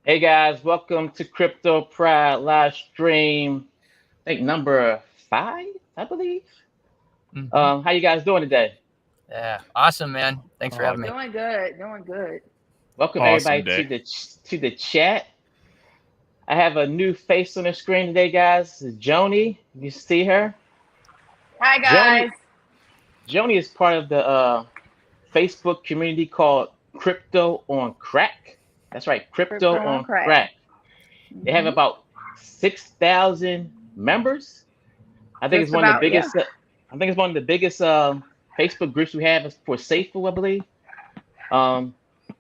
Hey guys, welcome to Crypto Pride live stream. I think number 5, I believe. Hmm. How you guys doing today? Yeah, awesome, man. Thanks for Oh, having me. doing good, doing good. Welcome Awesome everybody day. to the chat. I have a new face on the screen today, guys. This is Joni. You see her? Hi Joni. guys. Joni is part of the Facebook community called Crypto on Crack. That's right, Crypto Crypto on on crack. Crack. They have hmm about 6,000 members. I think it's Just one of the about, yeah. biggest. I think it's one of the biggest Facebook groups we have is for Safe Food, I believe. Um,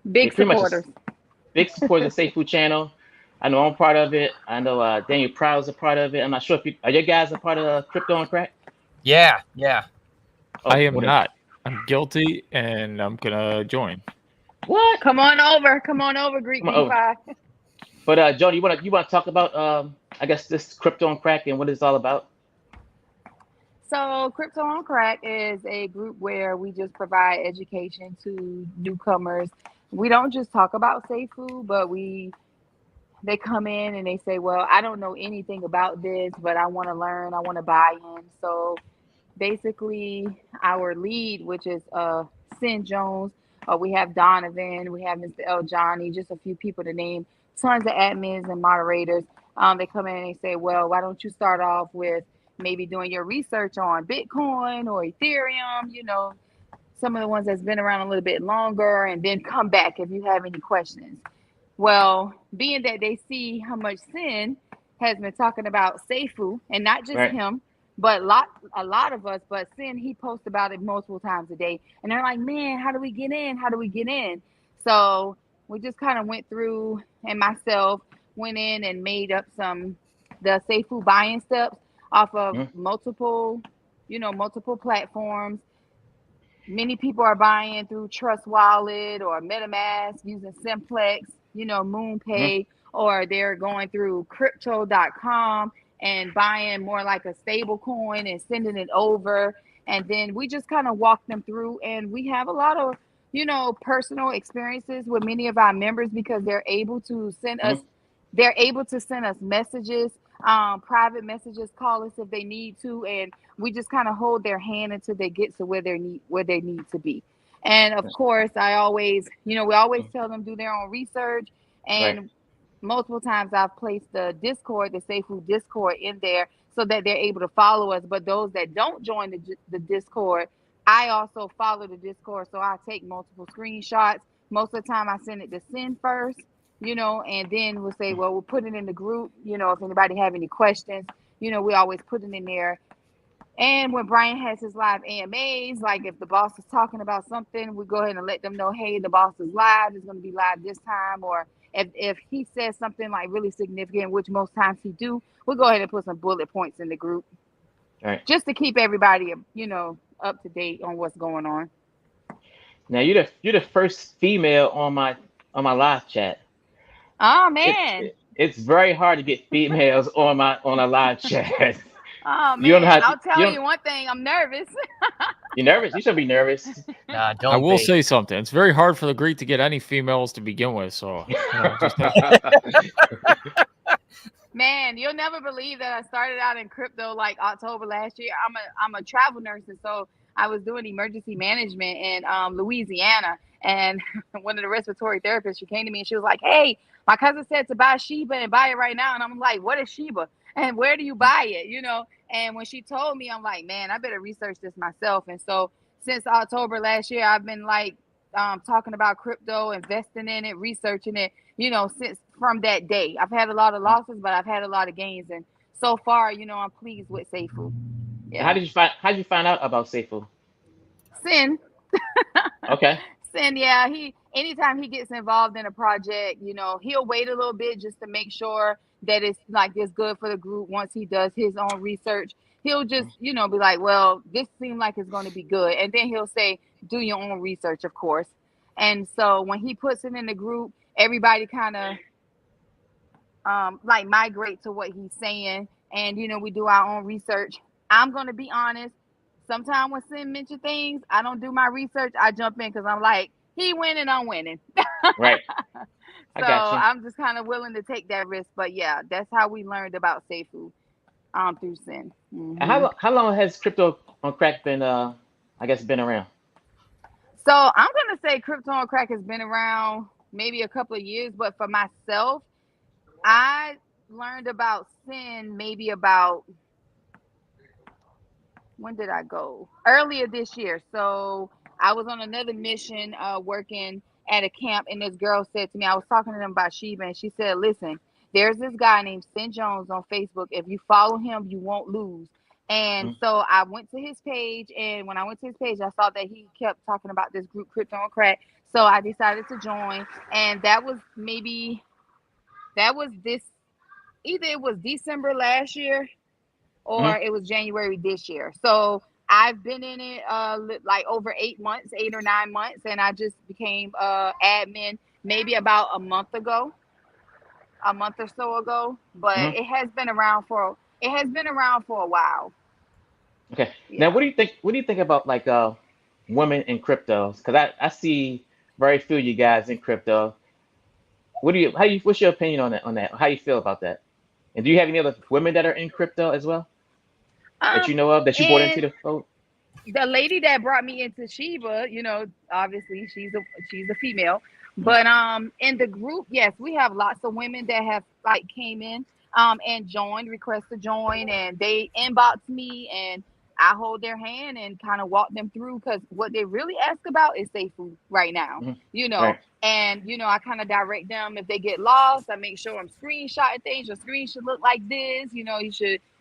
they Big pretty much supporters. is big supporters of Safe Food channel. I know I'm part of it. I know Daniel Proud is a part of it. I'm not sure if you are you guys a part of Crypto on Crack. Yeah. I Oh, am what a not. I'm guilty and I'm gonna join. what? Come on over, Greek Come on over. DeFi. But Jody, you wanna talk about I guess this Crypto on Crack and what it's all about? So, Crypto on Crack is a group where we just provide education to newcomers. We don't just talk about safe food, but they come in and they say, "Well, I don't know anything about this, but I want to learn. I want to buy in." So, basically, our lead, which is Sin Jones, we have Donovan, we have Mr. L. Johnny, just a few people to name, tons of admins and moderators. They come in and they say, well, why don't you start off with maybe doing your research on Bitcoin or Ethereum, some of the ones that's been around a little bit longer, and then come back if you have any questions. Well, being that they see how much Sin has been talking about Seifu, and not just Right. him, but a lot of us, but Sin, he posts about it multiple times a day. And they're like, man, how do we get in? How do we get in? So we just kind of went through, and myself went in and made up the Seifu buying steps off of Mhm. multiple platforms. Many people are buying through Trust Wallet or MetaMask using Simplex, Mhm. MoonPay, or they're going through crypto.com and buying more like a stable coin and sending it over. And then we just kind of walk them through, and we have a lot of, personal experiences with many of our members because Mhm. they're able to send us messages, private messages, call us if they need to, and we just kind of hold their hand until they get to where they need to be. And of course, we always tell them do their own research. Right. And multiple times I've placed the Safe Food Discord in there so that they're able to follow us. But those that don't join the Discord, I also follow the Discord. So I take multiple screenshots. Most of the time I send it to Send first, and then we'll say, well, we'll put it in the group. If anybody have any questions, we always put it in there. And when Brian has his live AMAs, like if the boss is talking about something, we go ahead and let them know, hey, the boss is live, it's going to be live this time. Or if he says something like really significant, which most times he do, we'll go ahead and put some bullet points in the group Right. just to keep everybody, up to date on what's going on. Now you're the first female on my live chat. Oh, It's man. it's very hard to get females on a live chat. Oh, You don't know man. how to, I'll tell you one thing. I'm nervous. you're nervous. You should be nervous. Nah, I don't will be. say something. It's very hard for the Greek to get any females to begin with, so just Man, you'll never believe that I started out in crypto like October last year. I'm a travel nurse, and so I was doing emergency management in Louisiana. And one of the respiratory therapists, she came to me and she was like, "Hey, my cousin said to buy Shiba and buy it right now." And I'm like, "What is Shiba? And where do you buy it?" And when she told me, I'm like, "Man, I better research this myself." And so since October last year, I've been like talking about crypto, investing in it, researching it, since from that day. I've had a lot of losses, but I've had a lot of gains. And so far, I'm pleased with Seifu. How Yeah. did you find out about Seifu? Sin. Okay. Sin, yeah, anytime he gets involved in a project, he'll wait a little bit just to make sure that it's good for the group. Once he does his own research, he'll just, be like, well, this seems like it's going to be good. And then he'll say, do your own research, of course. And so when he puts it in the group, everybody kind of like migrate to what he's saying, and we do our own research. I'm gonna be honest. Sometimes when Sim mention things, I don't do my research. I jump in because I'm like, he winning, I'm winning. Right. I So got you. I'm just kind of willing to take that risk. But yeah, that's how we learned about Seifu through Sin. And how long has crypto on crack been I guess been around? So I'm gonna say crypto on crack has been around maybe a couple of years, but for myself, I learned about Sin maybe about, when did I go? Earlier this year. So I was on another mission working at a camp, and this girl said to me, I was talking to them about Shiba, and she said, listen, there's this guy named Sin Jones on Facebook. If you follow him, you won't lose. And so I went to his page, and when I went to his page, I saw that he kept talking about this group Crypto on Crack. So I decided to join, and that was either it was December last year or it was January this year. So I've been in it like over 8 months, 8 or 9 months, and I just became admin maybe about a month or so ago. But it has been around for a while. Okay. Yeah. Now, what do you think? What do you think about like women in crypto? Because I see very few of you guys in crypto. What's your opinion on that? How you feel about that? And do you have any other women that are in crypto as well that you know of that you brought into the fold? The lady that brought me into Shiba, obviously she's a female, but in the group, yes, we have lots of women that have like came in and joined, request to join, and they inbox me, and I hold their hand and kind of walk them through, because what they really ask about is safe food right now, Right. and I kind of direct them. If they get lost, I make sure I'm screenshotting things. Your screen should look like this,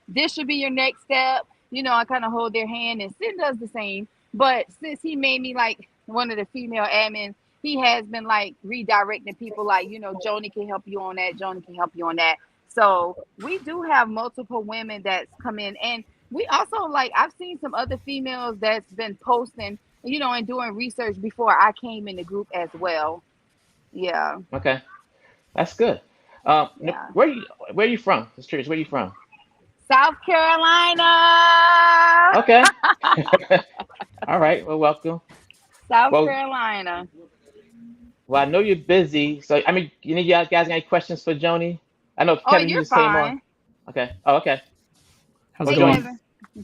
this should be your next step. I kind of hold their hand, and Sin does the same. But since he made me like one of the female admins, he has been like redirecting people like, Joni can help you on that. Joni can help you on that. So we do have multiple women that's come in. And we also I've seen some other females that's been posting, and doing research before I came in the group as well. Yeah. Okay. That's good. Yeah. Where are you from? Just curious, where are you from? South Carolina. Okay. All right. Well, welcome. South Carolina. Well, I know you're busy, so I mean, you guys got any questions for Joni? I know Kevin, you just came on. Okay. Oh, okay. How's it going? Kevin.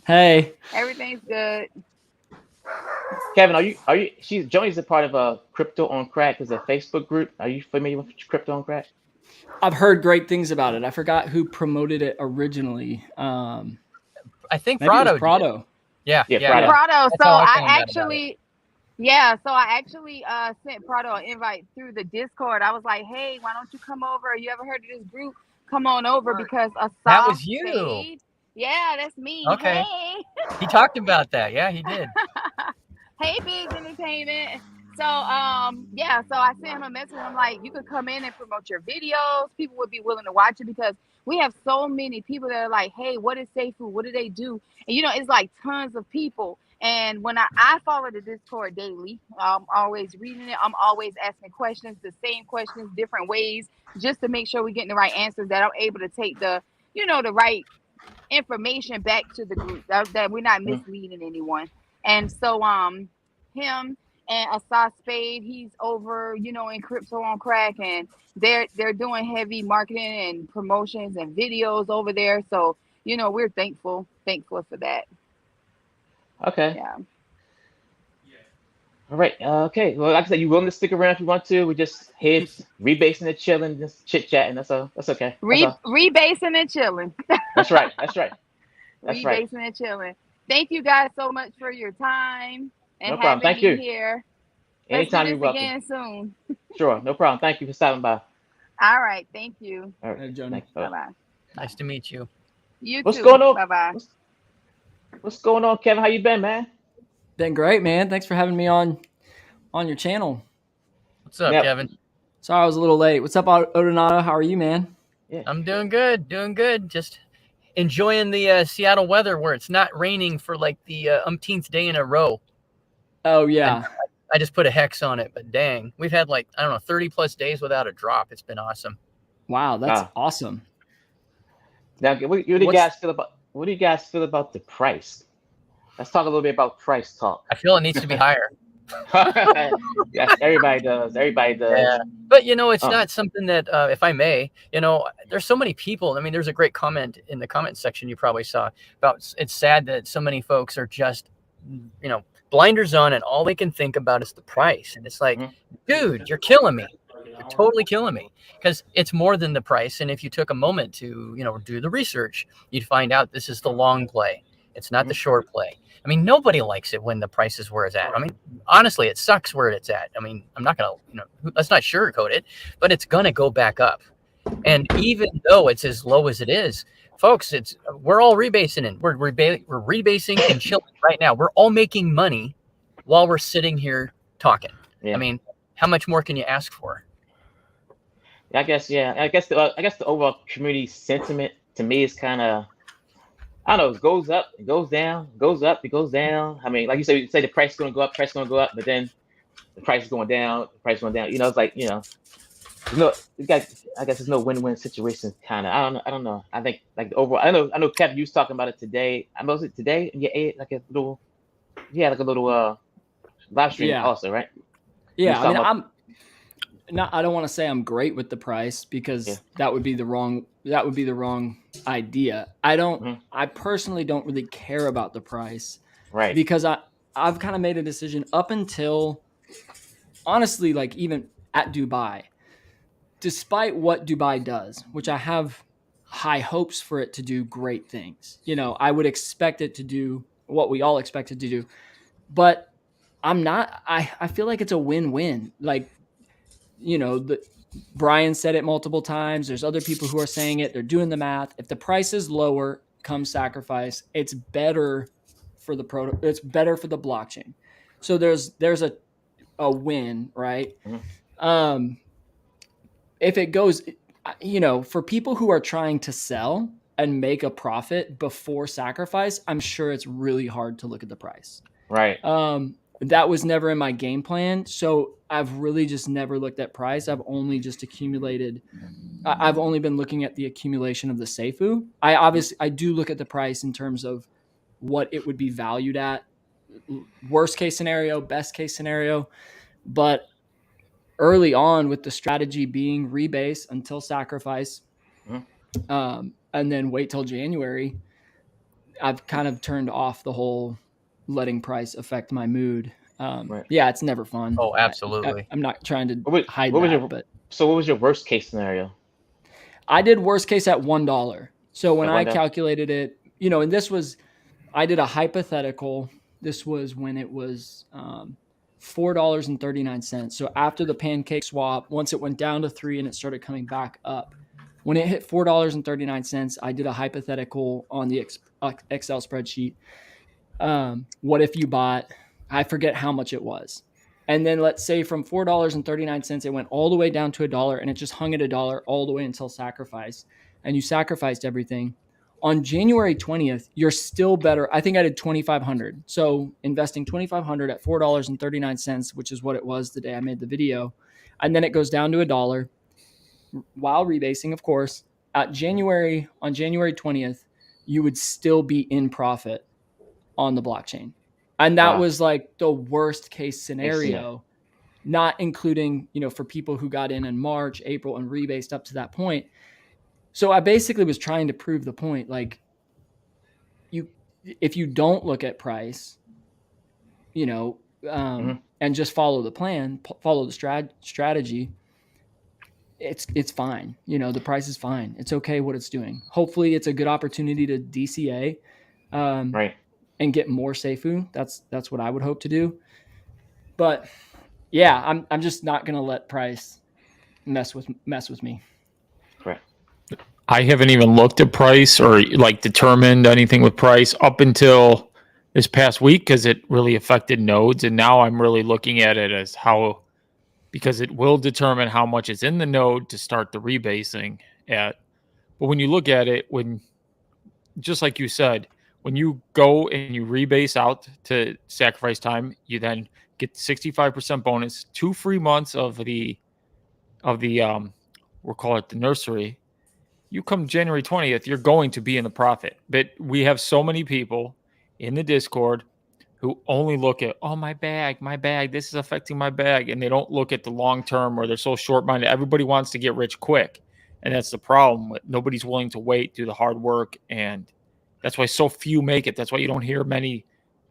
Hey. Everything's good. Kevin, Joni's a part of Crypto on Crack, is a Facebook group. Are you familiar with Crypto on Crack? I've heard great things about it. I forgot who promoted it originally. I think maybe Prado. It was Prado. Yeah. Prado. So I actually sent Prado an invite through the Discord. I was like, hey, why don't you come over? You ever heard of this group? Come on over, because that was you. Fade. Yeah, that's me. Okay. Hey. He talked about that. Yeah, he did. Hey, Biz Entertainment. So, so I sent him a message. I'm like, you could come in and promote your videos. People would be willing to watch it, because we have so many people that are like, hey, what is safe food? What do they do? And, it's like tons of people. And when I follow the Discord daily, I'm always reading it. I'm always asking questions, the same questions, different ways, just to make sure we're getting the right answers, that I'm able to take the right information back to the group, that we're not misleading anyone. And so, him and Asad Spade, he's over, in Crypto on Crack, and they're doing heavy marketing and promotions and videos over there. So, we're thankful for that. Okay. Yeah. All right. Okay. Well, like I said, you're willing to stick around if you want to. We just here rebasing and chilling, just chit chatting. That's all. That's okay. Rebasing and chilling. That's right. Rebasing and chilling. Thank you guys so much for your time and no problem. Thank you. Here. Anytime you're welcome. Again soon. Sure. No problem. Thank you for stopping by. All right. Thank you. All right. Joni. Bye-bye. Nice to meet you. You What's too. going on? Bye-bye. What's going on, Kevin? How you been, man? Been great, man. Thanks for having me on your channel. What's up, Kevin? Sorry I was a little late. What's up, Odinato? How are you, man? Yeah. I'm doing good. Just enjoying the Seattle weather, where it's not raining for like the umpteenth day in a row. Oh, yeah. And I just put a hex on it, but dang, we've had 30 plus days without a drop. It's been awesome. Wow, that's awesome. Now, what do you guys feel about the price? Let's talk a little bit about price talk. I feel it needs to be higher. Yes, everybody does. Everybody does. Yeah. But it's not something that, if I may, there's so many people. I mean, there's a great comment in the comment section you probably saw about it's sad that so many folks are just, blinders on and all they can think about is the price. And it's like, dude, you're killing me. You're totally killing me, because it's more than the price. And if you took a moment to, do the research, you'd find out this is the long play. It's not the short play. I mean, nobody likes it when the price is where it's at. I mean, honestly, it sucks where it's at. I mean, I'm not going to, let's not sugarcoat it, but it's going to go back up. And even though it's as low as it is, folks, we're all rebasing it. We're rebasing and chilling right now. We're all making money while we're sitting here talking. Yeah. I mean, how much more can you ask for? I guess the overall community sentiment to me is kind of, I don't know, it goes up, it goes down, goes up, it goes down. I mean, like you say the price is going to go up, but then the price is going down, it's like, I guess there's no win-win situation. Kind of, I don't know. I think like the overall, I know, Kevin, you was talking about it today. Was it today? And you ate like a little live stream also, right? Yeah, I mean, I don't want to say I'm great with the price, because that would be the wrong idea. I personally don't really care about the price, right? Because I've kind of made a decision up until, honestly, like even at Dubai, despite what Dubai does, which I have high hopes for it to do great things. I would expect it to do what we all expect it to do, but I feel like it's a win-win. Like, Brian said it multiple times. There's other people who are saying it. They're doing the math. If the price is lower, come sacrifice, it's better for it's better for the blockchain. So there's a win, right? If it goes, for people who are trying to sell and make a profit before sacrifice, I'm sure it's really hard to look at the price. Right. That was never in my game plan. So I've really just never looked at price. I've only just accumulated. I've only been looking at the accumulation of the Seifu. I do look at the price in terms of what it would be valued at. Worst case scenario, best case scenario. But early on, with the strategy being rebase until sacrifice, and then wait till January, I've kind of turned off the whole letting price affect my mood. Right. Yeah, it's never fun. Oh, absolutely. I'm not trying to hide what that. So what was your worst case scenario? I did worst case at $1. So when I calculated it, and I did a hypothetical. This was when it was $4.39. So after the pancake swap, once it went down to $3 and it started coming back up, when it hit $4.39, I did a hypothetical on the Excel spreadsheet. What if you bought, I forget how much it was. And then let's say from $4.39, it went all the way down to $1 and it just hung at $1 all the way until sacrifice. And you sacrificed everything. On January 20th, you're still better. I think I did 2,500. So investing 2,500 at $4.39, which is what it was the day I made the video. And then it goes down to $1 while rebasing, of course. On January 20th, you would still be in profit on the blockchain. And that was like the worst case scenario, not including, for people who got in March, April, and rebased up to that point. So I basically was trying to prove the point, like, if you don't look at price, and just follow the plan, follow the strategy, it's fine. The price is fine. It's okay what it's doing. Hopefully it's a good opportunity to DCA, right, and get more Seifu. That's what I would hope to do. But yeah, I'm just not going to let price mess with me. Correct. I haven't even looked at price or like determined anything with price up until this past week, because it really affected nodes. And now I'm really looking at it as because it will determine how much is in the node to start the rebasing at. But when you look at it, just like you said, when you go and you rebase out to sacrifice time, you then get 65% bonus, 2 free months of the we'll call it the nursery. You come January 20th, you're going to be in the profit. But we have so many people in the Discord who only look at, oh, my bag, this is affecting my bag. And they don't look at the long term, or they're so short minded. Everybody wants to get rich quick. And that's the problem. Nobody's willing to wait, do the hard work. And that's why so few make it. That's why you don't hear many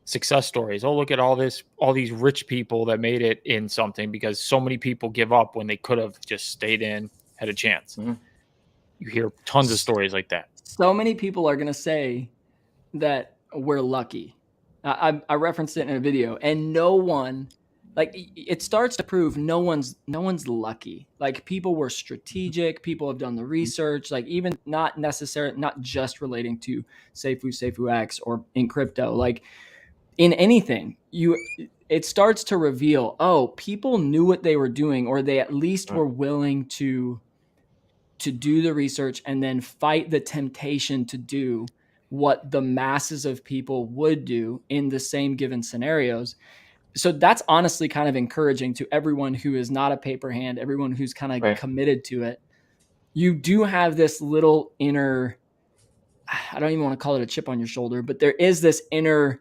success stories. Oh, look at all these rich people that made it in something, because so many people give up when they could have just stayed in, had a chance. Mm-hmm. You hear tons of stories like that. So many people are going to say that we're lucky. I referenced it in a video, and no one, like, it starts to prove no one's lucky. Like, people were strategic. People have done the research, like, even not just relating to Seifu X or in crypto, like in anything, it starts to reveal, oh, people knew what they were doing, or they at least were willing to do the research and then fight the temptation to do what the masses of people would do in the same given scenarios. So that's honestly kind of encouraging to everyone who is not a paper hand, everyone who's kind of committed to it. You do have this little inner, I don't even want to call it a chip on your shoulder, but there is this inner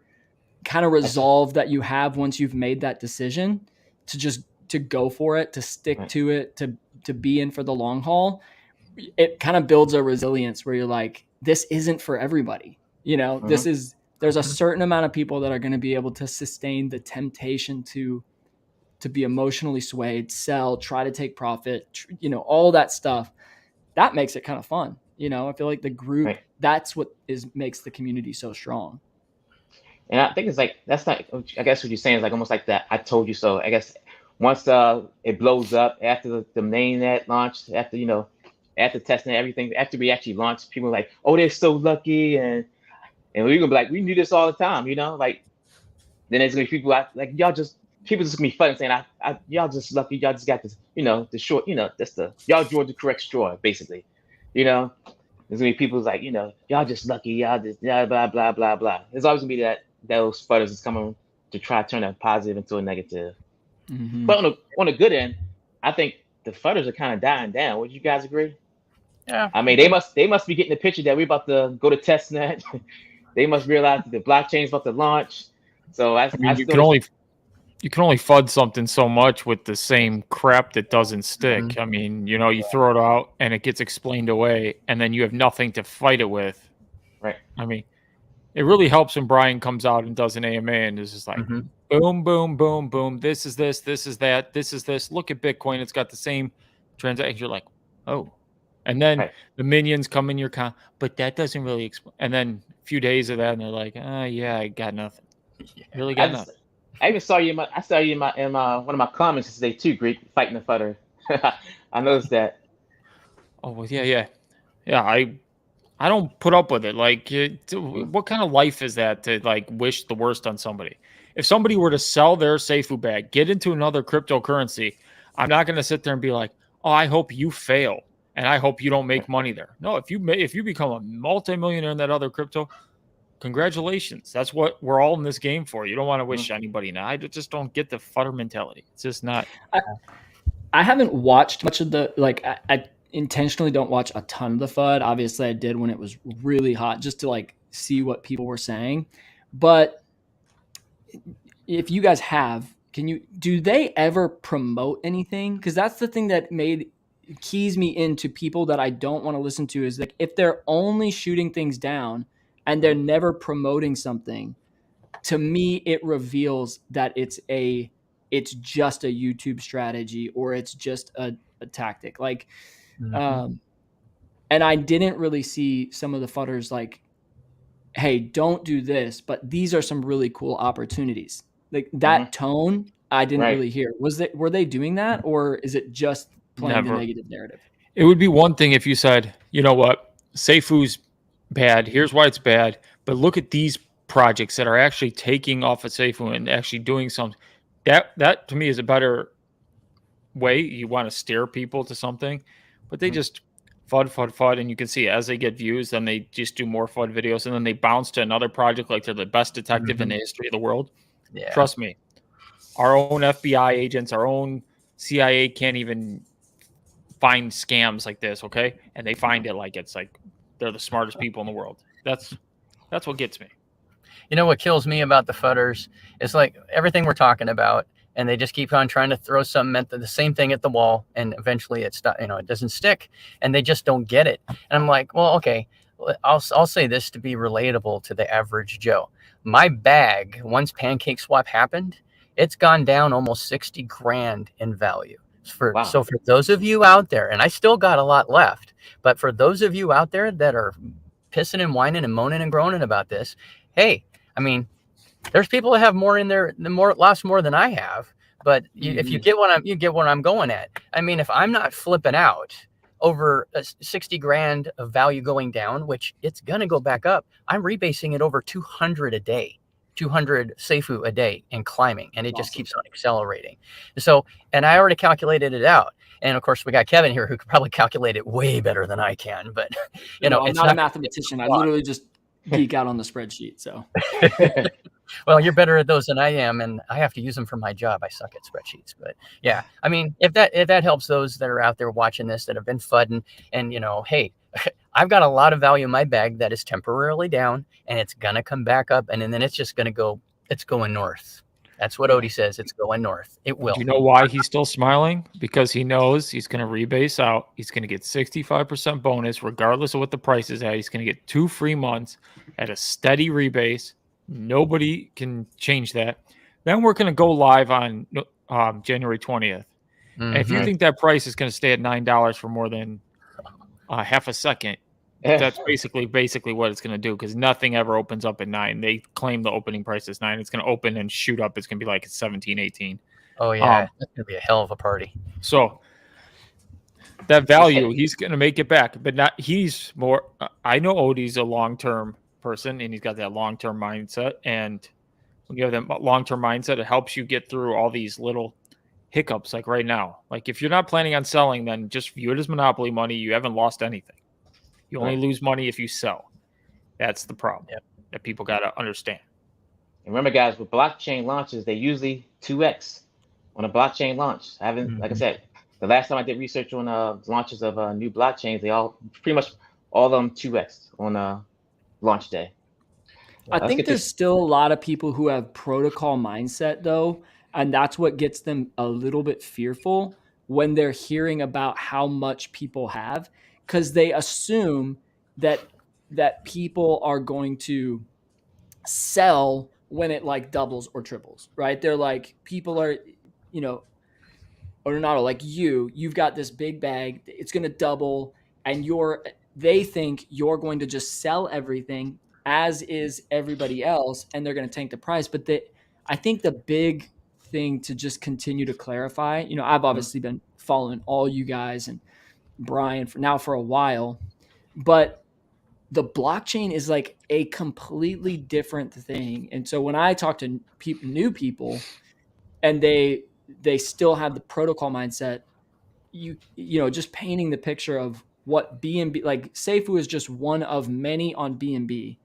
kind of resolve that you have once you've made that decision to go for it, to stick to it, to be in for the long haul. It kind of builds a resilience where you're like, this isn't for everybody. There's a certain amount of people that are going to be able to sustain the temptation to be emotionally swayed, sell, try to take profit, all that stuff. That makes it kind of fun. I feel like the group, that's what makes the community so strong. And I think it's like, that's not, I guess what you're saying is like almost like that I told you so. I guess once it blows up after the mainnet launched, after testing everything, after we actually launched, people are like, oh, they're so lucky, and we're gonna be like, we knew this all the time, like, then there's gonna be people like, people just gonna be fun saying, y'all just lucky, y'all just got this, the short, that's y'all drew the correct straw, basically, there's gonna be people who's like, y'all just lucky, y'all just blah blah blah blah. There's always gonna be those sputters is coming to try to turn a positive into a negative. Mm-hmm. But on the good end, I think the fudders are kind of dying down. Would you guys agree? Yeah. I mean, they must be getting the picture that we're about to go to testnet. They must realize that the blockchain is about to launch. So you can only FUD something so much with the same crap that doesn't stick. Mm-hmm. I mean, you throw it out and it gets explained away, and then you have nothing to fight it with. Right. I mean, it really helps when Brian comes out and does an AMA and is just like, boom, boom, boom, boom. This is this. This is that. This is this. Look at Bitcoin. It's got the same transaction. You're like, oh. And then the minions come in your but that doesn't really explain. And then a few days of that, and they're like, yeah, I got nothing. Really got nothing. I even saw you in my one of my comments today too, Greek, fighting the fudder. I noticed that. Oh well, yeah. I don't put up with it. Like, what kind of life is that to like wish the worst on somebody? If somebody were to sell their Seifu bag, get into another cryptocurrency, I'm not going to sit there and be like, oh, I hope you fail and I hope you don't make money there. No, if you become a multimillionaire in that other crypto, congratulations. That's what we're all in this game for. You don't want to wish anybody now. I just don't get the futter mentality. It's just not. I haven't watched much of the I intentionally don't watch a ton of the FUD. Obviously I did when it was really hot, just to like see what people were saying. But if you guys do they ever promote anything? Because that's the thing that keys me into people that I don't want to listen to, is like, if they're only shooting things down and they're never promoting something, to me it reveals that it's just a YouTube strategy, or it's just a tactic. Like, and I didn't really see some of the fudders like, hey, don't do this, but these are some really cool opportunities. Like that tone, I didn't really hear. Were they doing that, or is it just playing the negative narrative? It would be one thing if you said, you know what, Seifu's bad. Here's why it's bad. But look at these projects that are actually taking off of Seifu and actually doing something. That to me is a better way. You want to steer people to something, but they just FUD, and you can see as they get views, then they just do more FUD videos, and then they bounce to another project like they're the best detective in the history of the world. Yeah. Trust me, our own FBI agents, our own CIA can't even find scams like this, okay? And they find it like it's like they're the smartest people in the world. That's what gets me. You know what kills me about the fudders is like everything we're talking about, and they just keep on trying to throw something at the same thing at the wall, and eventually it doesn't stick, and they just don't get it. And I'm like, well, okay, I'll say this to be relatable to the average Joe. My bag, once Pancake Swap happened, it's gone down almost 60 grand in value. Wow. So for those of you out there, and I still got a lot left, but for those of you out there that are pissing and whining and moaning and groaning about this, hey, I mean, there's people that have more in there, lost more than I have. But if you get what I'm going at. I mean, if I'm not flipping out over 60 grand of value going down, which it's going to go back up, I'm rebasing it over 200 a day. 200 Seifu a day and climbing, and it just keeps on accelerating. So, and I already calculated it out. And of course, we got Kevin here who could probably calculate it way better than I can. But I'm not a mathematician. I literally just geek out on the spreadsheet. So, well, you're better at those than I am, and I have to use them for my job. I suck at spreadsheets, but yeah, I mean, if that helps those that are out there watching this that have been fudding, and hey. I've got a lot of value in my bag that is temporarily down, and it's going to come back up, and then it's just going to go, it's going north. That's what Odie says. It's going north. It will. Do you know why he's still smiling? Because he knows he's going to rebase out. He's going to get 65% bonus, regardless of what the price is at. He's going to get 2 free months at a steady rebase. Nobody can change that. Then we're going to go live on January 20th. And if you think that price is going to stay at $9 for more than half a second, that's basically what it's going to do, because nothing ever opens up at 9. They claim the opening price is 9. It's going to open and shoot up. It's going to be like 17, 18. Oh yeah, that's going to be a hell of a party. So that value, he's going to make it back, but not. He's more. I know Odie's a long-term person, and he's got that long-term mindset. And when you have that long-term mindset, it helps you get through all these little hiccups. Like right now, like if you're not planning on selling, then just view it as monopoly money. You haven't lost anything. You only lose money if you sell. That's the problem that people got to understand. And remember, guys, with blockchain launches, they usually 2x on a blockchain launch. I haven't, like I said, the last time I did research on launches of new blockchains, they all pretty much all of them 2x on launch day. I think there's still a lot of people who have protocol mindset though, and that's what gets them a little bit fearful when they're hearing about how much people have, because they assume that people are going to sell when it like doubles or triples, right? They're like, people are, Odinato, like you've got this big bag, it's going to double, and they think you're going to just sell everything, as is everybody else, and they're going to tank the price. But I think the big thing to just continue to clarify, I've obviously been following all you guys and Brian for a while, but the blockchain is like a completely different thing. And so when I talk to new people and they still have the protocol mindset, just painting the picture of what BNB, like Seifu is just one of many on BNB,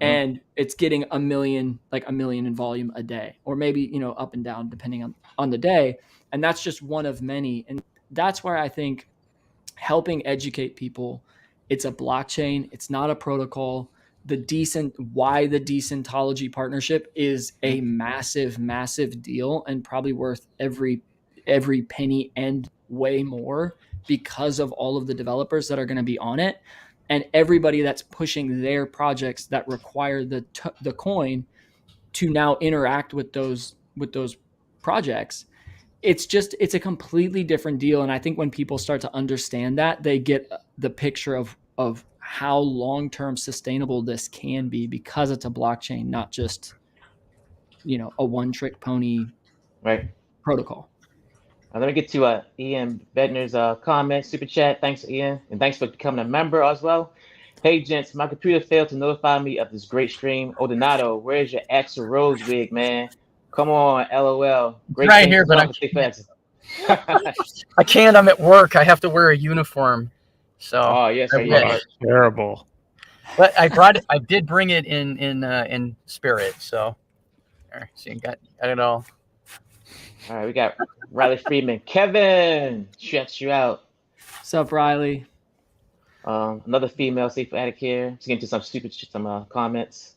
and it's getting a million in volume a day, or maybe, up and down depending on the day. And that's just one of many. And that's where I think helping educate people, it's a blockchain, it's not a protocol. The Decentology partnership is a massive, massive deal, and probably worth every penny and way more because of all of the developers that are going to be on it, and everybody that's pushing their projects that require the coin to now interact with those projects. It's a completely different deal. And I think when people start to understand that, they get the picture of how long-term sustainable this can be, because it's a blockchain, not just, a one-trick pony protocol. Let me get to Ian Bedner's comment, super chat. Thanks, Ian. And thanks for becoming a member as well. Hey, gents, my computer failed to notify me of this great stream. Odinato, where's your Axl Rose wig, man? Come on, LOL. Great right here, but I can't. I'm at work. I have to wear a uniform. So yes, terrible. But I did bring it in spirit. So you got it all. All right, we got Riley Freeman. Kevin, checks you out. What's up, Riley? Another female Seifu addict here. Let's get into some comments.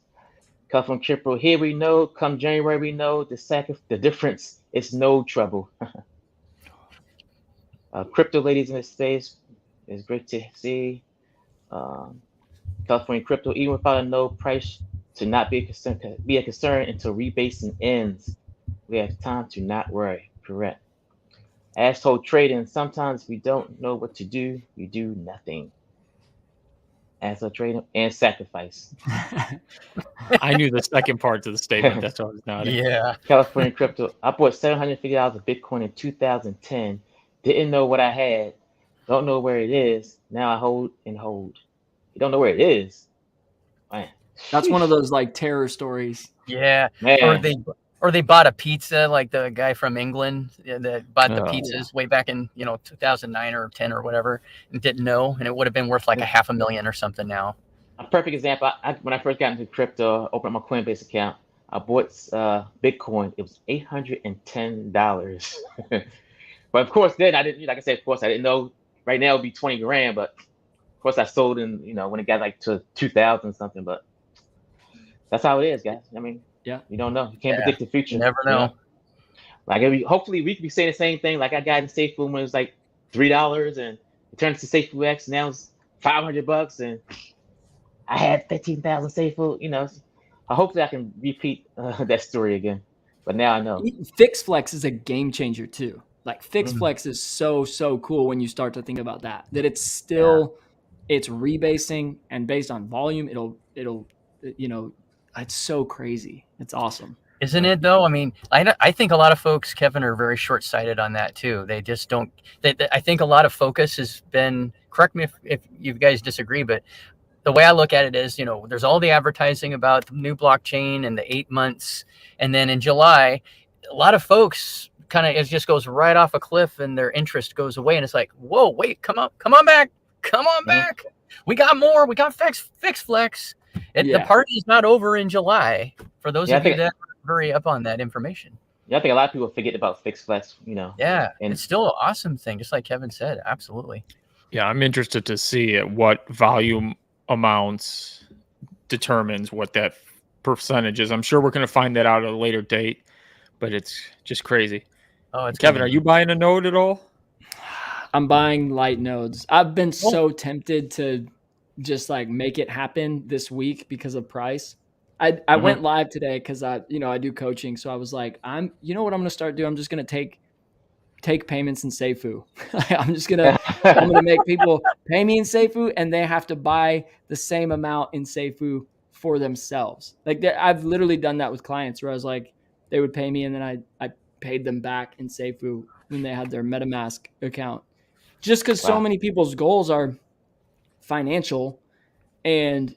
California crypto, here we know. Come January, we know the difference is no trouble. Crypto ladies in the States is great to see. California crypto, even without a no price, to not be a concern until rebasing ends. We have time to not worry. Correct. As told trading, sometimes we don't know what to do. We do nothing. As a trading and sacrifice. I knew the second part to the statement. That's why I was nodding. Yeah. California crypto. I bought $750 of Bitcoin in 2010. Didn't know what I had. Don't know where it is. Now I hold and hold. You don't know where it is. Man. That's one of Sheesh. those like terror stories. Yeah. Man. Or they bought a pizza, like the guy from England that bought the pizzas way back in 2009 or 10 or whatever, and didn't know, and it would have been worth like $500,000 or something now. A perfect example. When I first got into crypto, I opened up my Coinbase account. I bought Bitcoin. It was $810. But of course, then I didn't. Like I said, of course, I didn't know. Right now, it'd be 20 grand. But of course, I sold in. When it got like to 2,000 something. But that's how it is, guys. I mean, yeah, you don't know. You can't predict the future. You never know. Like hopefully, we could be saying the same thing. Like I got in SafeFood when it was like $3, and it turns to SafeFood X. Now it's $500, and I had 15,000 SafeFood. Hopefully I can repeat that story again. But now I know. FixFlex is a game changer too. Like FixFlex is so cool when you start to think about that it's still it's rebasing, and based on volume, it'll it's so crazy. It's awesome. Isn't it though? I mean, I think a lot of folks, Kevin, are very short-sighted on that too. They just don't. I think a lot of focus has been. Correct me if you guys disagree, but the way I look at it is, there's all the advertising about the new blockchain and the 8 months, and then in July, a lot of folks it just goes right off a cliff, and their interest goes away, and it's like, whoa, wait, come on back, back. We got more. We got FixFlex. The party is not over in July. For those of you that are very up on that information. Yeah, I think a lot of people forget about FixFlex. Yeah, and it's still an awesome thing, just like Kevin said. Absolutely. Yeah, I'm interested to see at what volume amounts determines what that percentage is. I'm sure we're going to find that out at a later date, but it's just crazy. Oh, Kevin, are you buying a node at all? I'm buying light nodes. I've been so tempted to just like make it happen this week because of price. I went live today because I do coaching. So I was like, I'm what I'm going to start doing? I'm just going to take payments in Seifu. I'm going to make people pay me in Seifu, and they have to buy the same amount in Seifu for themselves. Like I've literally done that with clients where I was like, they would pay me and then I paid them back in Seifu when they had their MetaMask account. Just because so many people's goals are financial, and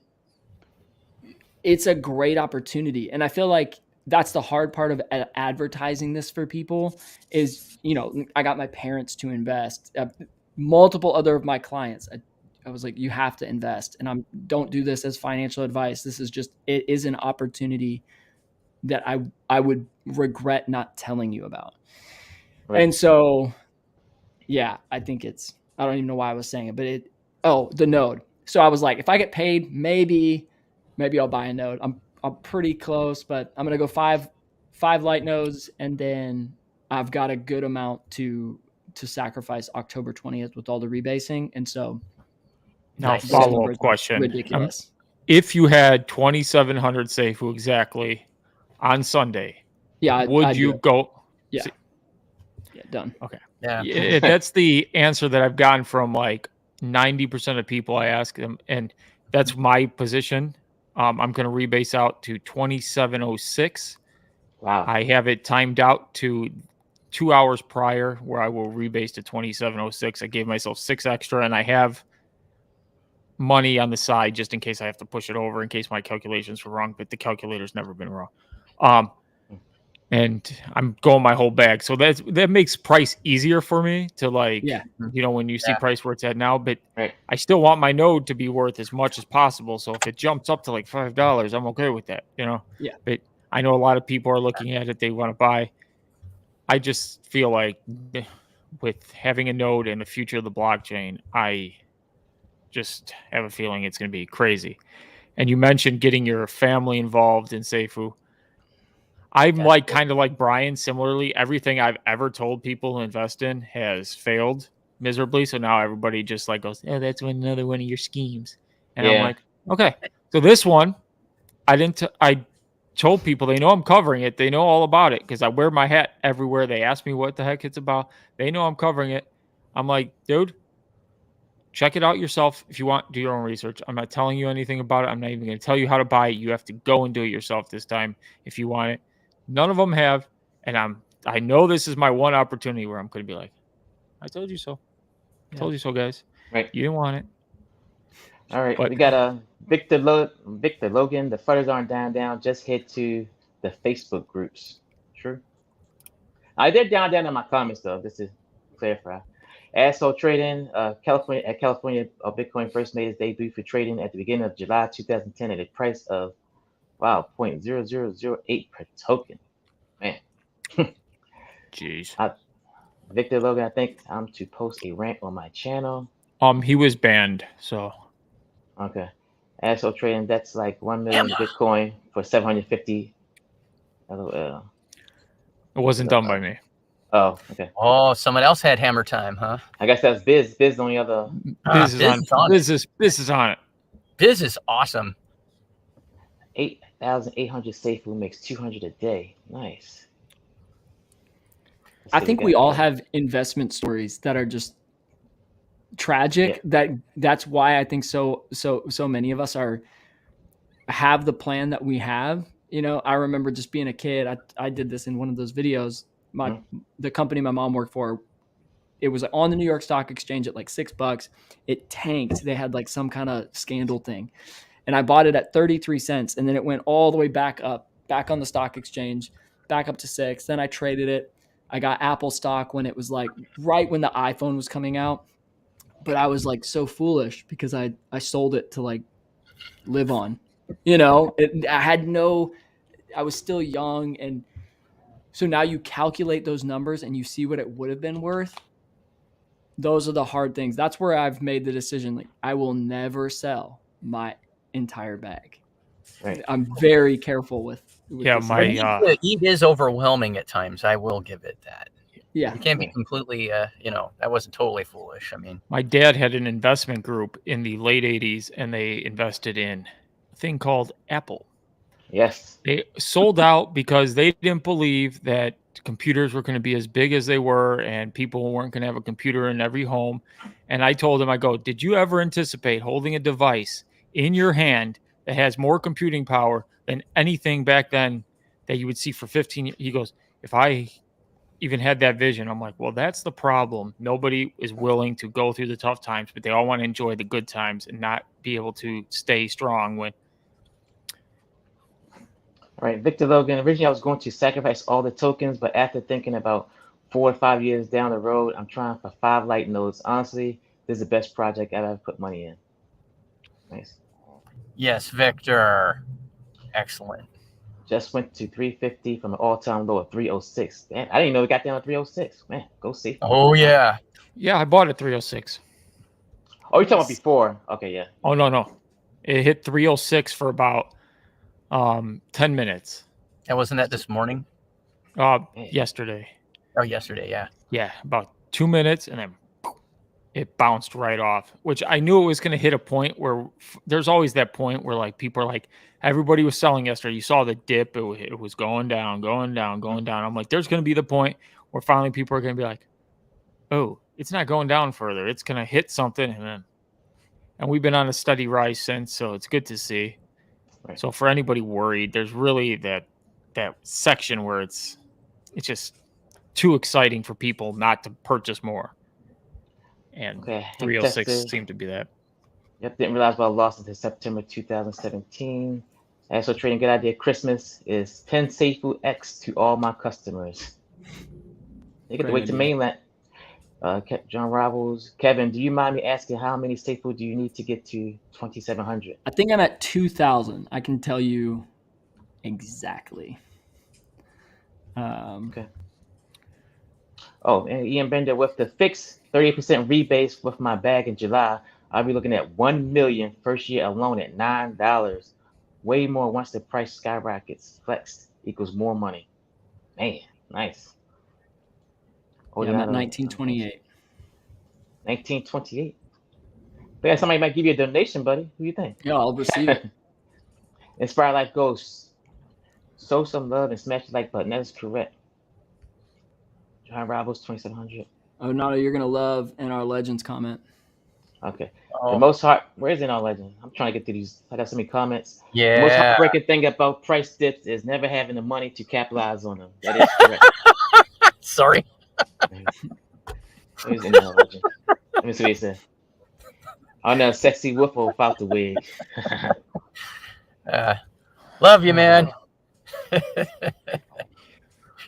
it's a great opportunity. And I feel like that's the hard part of advertising this for people is, I got my parents to invest, multiple other of my clients. I was like, you have to invest, and don't do this as financial advice. This is it is an opportunity that I would regret not telling you about. Right. And so, yeah, I think I don't even know why I was saying it, but the node. So I was like, if I get paid, maybe I'll buy a node. I'm pretty close, but I'm going to go five light nodes. And then I've got a good amount to sacrifice October 20th with all the rebasing. And so now follow-up question. Ridiculous. If you had 2,700 Seifu exactly on Sunday, would you go? Yeah. Yeah. Done. Okay. Yeah. That's the answer that I've gotten from like 90% of people I ask them. And that's my position. I'm going to rebase out to 2706. Wow. I have it timed out to 2 hours prior where I will rebase to 2706. I gave myself 6 extra, and I have money on the side just in case I have to push it over, in case my calculations were wrong, but the calculator's never been wrong. And I'm going my whole bag. So that makes price easier for me to when you see price where it's at now, but I still want my node to be worth as much as possible. So if it jumps up to like $5, I'm okay with that, Yeah. But I know a lot of people are looking at it. They want to buy. I just feel like with having a node and the future of the blockchain, I just have a feeling it's going to be crazy. and you mentioned getting your family involved in Seifu. I'm like kind of like Brian. Similarly, everything I've ever told people to invest in has failed miserably. So now everybody just like goes, "Oh, that's another one of your schemes." And I'm like, okay. So this one, I told people they know I'm covering it. They know all about it because I wear my hat everywhere. They ask me what the heck it's about. They know I'm covering it. I'm like, dude, check it out yourself if you want. Do your own research. I'm not telling you anything about it. I'm not even going to tell you how to buy it. You have to go and do it yourself this time if you want it. None of them have, and I know this is my one opportunity where I'm going to be like, I told you so. I told you so, guys. Right. You didn't want it. All right. But we got Victor Logan. The futters aren't down. Just head to the Facebook groups. True. They're down in my comments though. Just to clarify. Asshole trading. California Bitcoin first made its debut for trading at the beginning of July 2010 at a price of 0.0008 per token. Man. Jeez. Victor Logan, I think I'm to post a rant on my channel. He was banned, so. Okay. Asshole trading, that's like 1 million Bitcoin for 750. LOL. It wasn't done by me. Oh, okay. Oh, someone else had hammer time, huh? I guess that's Biz. Biz is the only other. Biz is on it. Biz is awesome. 8,800 Seifu makes 200 a day. Nice. I think we all have investment stories that are just tragic. That's why I think so many of us have the plan that we have. You know, I remember just being a kid. I did this in one of those videos. The company my mom worked for, it was on the New York Stock Exchange at like $6. It tanked. They had like some kind of scandal thing. And I bought it at 33 cents. And then it went all the way back on the stock exchange, back up to $6. Then I traded it. I got Apple stock when it was like right when the iPhone was coming out. But I was like so foolish because I sold it to like live on. You know, I was still young. And so now you calculate those numbers and you see what it would have been worth. Those are the hard things. That's where I've made the decision. Like, I will never sell my entire bag. Right. I'm very careful with it is overwhelming at times. I will give it that. Yeah. You can't be completely, that wasn't totally foolish. I mean, my dad had an investment group in the late 80s and they invested in a thing called Apple. Yes. They sold out because they didn't believe that computers were going to be as big as they were and people weren't going to have a computer in every home. And I told him, I go, did you ever anticipate holding a device in your hand that has more computing power than anything back then that you would see for 15 years? He goes, if I even had that vision, I'm like, well, that's the problem. Nobody is willing to go through the tough times, but they all want to enjoy the good times and not be able to stay strong when. All right, Victor Logan. Originally, I was going to sacrifice all the tokens, but after thinking about 4 or 5 years down the road, I'm trying for 5 light nodes. Honestly, this is the best project I've ever put money in. Nice. Yes, Victor. Excellent. Just went to 350 from an all-time low of 306. Man, I didn't know it got down to 306. Man, go safe. Oh, yeah. Yeah, I bought it 306. Oh, you're talking about before? Okay, yeah. Oh, no. It hit 306 for about 10 minutes. And wasn't that this morning? Yesterday. Oh, yesterday, yeah. Yeah, about 2 minutes, and then it bounced right off, which I knew it was going to hit a point where there's always that point where like people are like, everybody was selling yesterday. You saw the dip. It was going down. I'm like, there's going to be the point where finally people are going to be like, oh, it's not going down further. It's going to hit something. And we've been on a steady rise since, so it's good to see. Right. So for anybody worried, there's really that section where it's just too exciting for people not to purchase more. And 306 seemed to be that. Yep, didn't realize what I lost until September 2017. So trading, good idea. Christmas is 10 Seifu X to all my customers. They get to wait to mainland. John Rivals, Kevin, do you mind me asking how many Seifu do you need to get to 2,700? I think I'm at 2,000. I can tell you exactly. Okay. Oh, and Ian Bender, with the fixed 30% rebates with my bag in July, I'll be looking at 1 million first year alone at $9. Way more once the price skyrockets. Flex equals more money. Man, nice. Yeah, I'm at Odinato, 1928. 1928. Yeah, somebody might give you a donation, buddy. Who do you think? Yeah, I'll receive it. Inspire Life Ghosts. Show some love and smash the like button. That is correct. John Robles, 2700. Oh, Nado, you're gonna love in our Legends comment. Okay. Oh. The most where's in our legend? I'm trying to get to these. I got so many comments. Yeah. The most heartbreaking thing about price dips is never having the money to capitalize on them. That is correct. Sorry. Where's in our legend? Let me see what he said. Oh no, sexy wiffle without the wig. Love you, man.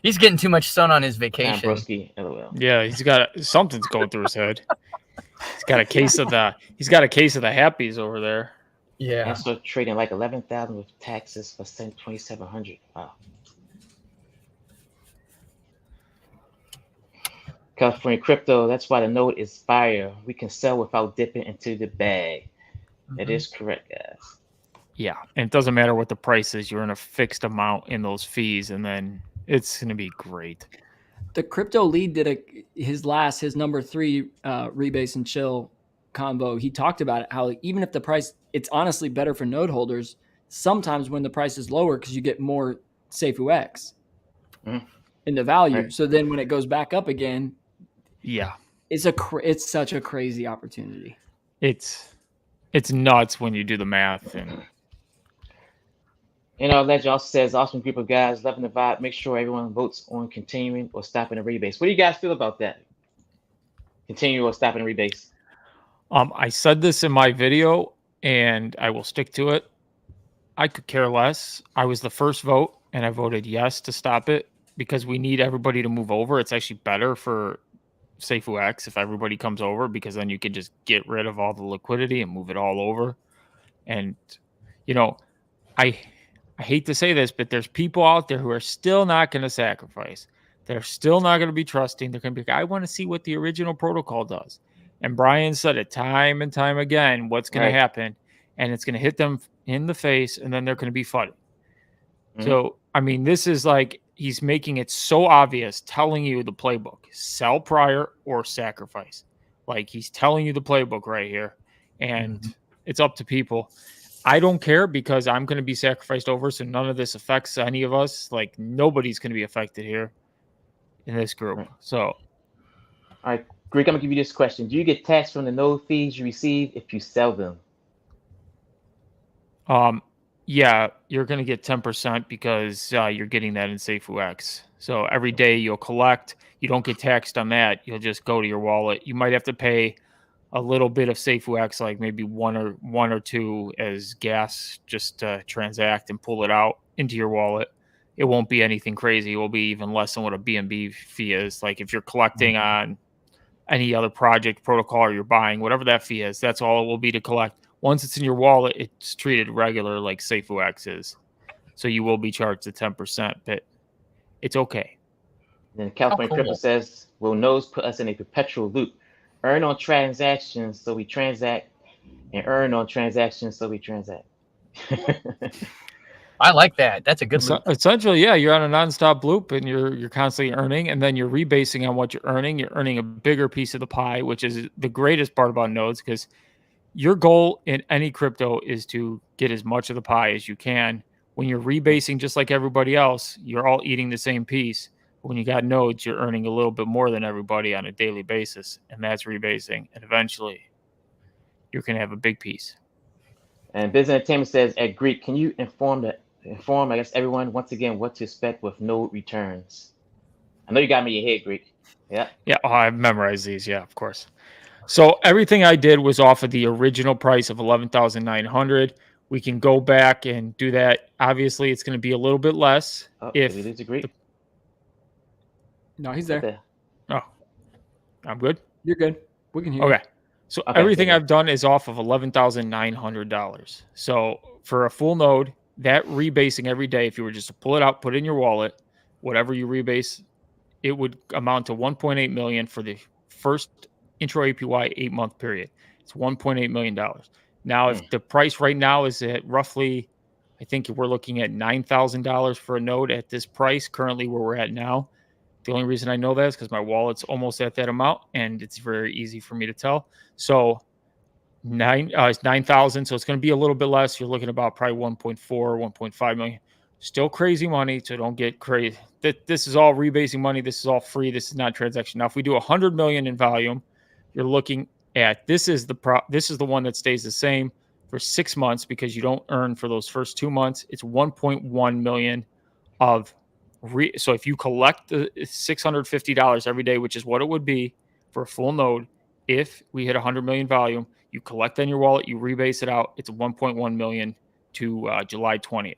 He's getting too much sun on his vacation. Broski, LOL. Yeah, he's got something's going through his head. He's got a case of the happies over there. Yeah. And so trading like 11,000 with taxes for 2,700. Wow. California crypto. That's why the node is fire. We can sell without dipping into the bag. That is correct, guys. Yeah, and it doesn't matter what the price is. You're in a fixed amount in those fees, and then it's going to be great. The crypto lead did his number 3 rebase and chill combo. He talked about it, how even if the price, it's honestly better for node holders sometimes when the price is lower because you get more SafeUX in the value. Right. So then when it goes back up again, yeah, it's such a crazy opportunity. It's nuts when you do the math. And Legend also says, awesome group of guys, loving the vibe. Make sure everyone votes on continuing or stopping the rebase. What do you guys feel about that? Continue or stopping the rebase? I said this in my video, and I will stick to it. I could care less. I was the first vote, and I voted yes to stop it because we need everybody to move over. It's actually better for SafeUX if everybody comes over, because then you can just get rid of all the liquidity and move it all over. And, I hate to say this, but there's people out there who are still not going to sacrifice. They're still not going to be trusting. They're going to be like, I want to see what the original protocol does. And Brian said it time and time again, what's going to happen. And it's going to hit them in the face, and then they're going to be flooded. So, I mean, this is like he's making it so obvious, telling you the playbook. Sell prior or sacrifice. Like, he's telling you the playbook right here. And it's up to people. I don't care because I'm going to be sacrificed over, so none of this affects any of us. Like, nobody's going to be affected here in this group. So, all right, Greek, I'm going to give you this question. Do you get taxed from the node fees you receive if you sell them? Yeah, you're going to get 10% because you're getting that in SafeUX. So every day you'll collect. You don't get taxed on that. You'll just go to your wallet. You might have to pay a little bit of SafeUX, like maybe one or two as gas, just to transact and pull it out into your wallet. It won't be anything crazy. It will be even less than what a BNB fee is. Like if you're collecting on any other project protocol or you're buying, whatever that fee is, that's all it will be to collect. Once it's in your wallet, it's treated regular like SafeUX is. So you will be charged the 10%, but it's okay. Then California Crypto says, will nodes put us in a perpetual loop? Earn on transactions, so we transact, and earn on transactions, so we transact. I like that. That's a good loop. Essentially, yeah, you're on a nonstop loop, and you're constantly earning, and then you're rebasing on what you're earning. You're earning a bigger piece of the pie, which is the greatest part about nodes, because your goal in any crypto is to get as much of the pie as you can. When you're rebasing just like everybody else, you're all eating the same piece. When you got nodes, you're earning a little bit more than everybody on a daily basis, and that's rebasing. And eventually, you're going to have a big piece. And Business Entertainment says, at Greek, can you inform, I guess, everyone once again what to expect with node returns? I know you got me in your head, Greek. Yeah. Yeah, I've memorized these. Yeah, of course. So everything I did was off of the original price of 11,900. We can go back and do that. Obviously, it's going to be a little bit less. If we lose Greek. No, he's there. Oh, I'm good. You're good. We can hear you. Okay. So everything I've done is off of $11,900. So for a full node, that rebasing every day, if you were just to pull it out, put it in your wallet, whatever you rebase, it would amount to 1.8 million for the first intro APY 8-month period. It's $1.8 million. Now, if the price right now is at roughly, I think we're looking at $9,000 for a node at this price currently where we're at now. The only reason I know that is because my wallet's almost at that amount, and it's very easy for me to tell. So it's 9,000. So it's going to be a little bit less. You're looking about probably 1.4, 1.5 million. Still crazy money. So don't get crazy. This is all rebasing money. This is all free. This is not transaction. Now, if we do 100 million in volume, you're looking at, this is the one that stays the same for 6 months because you don't earn for those first 2 months. It's 1.1 million of so if you collect the $650 every day, which is what it would be for a full node, if we hit 100 million volume, you collect on your wallet, you rebase it out. It's 1.1 million to July 20th.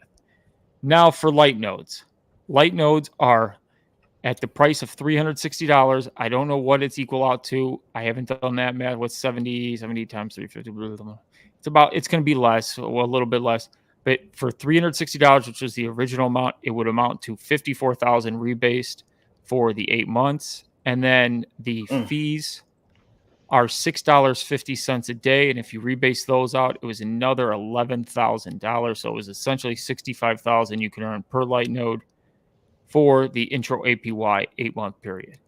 Now for light nodes. Light nodes are at the price of $360. I don't know what it's equal out to. I haven't done that math. What's 70 times 350? It's going to be less, a little bit less. But for $360, which was the original amount, it would amount to $54,000 rebased for the 8 months. And then the fees are $6.50 a day. And if you rebase those out, it was another $11,000. So it was essentially $65,000 you can earn per light node for the intro APY 8-month period.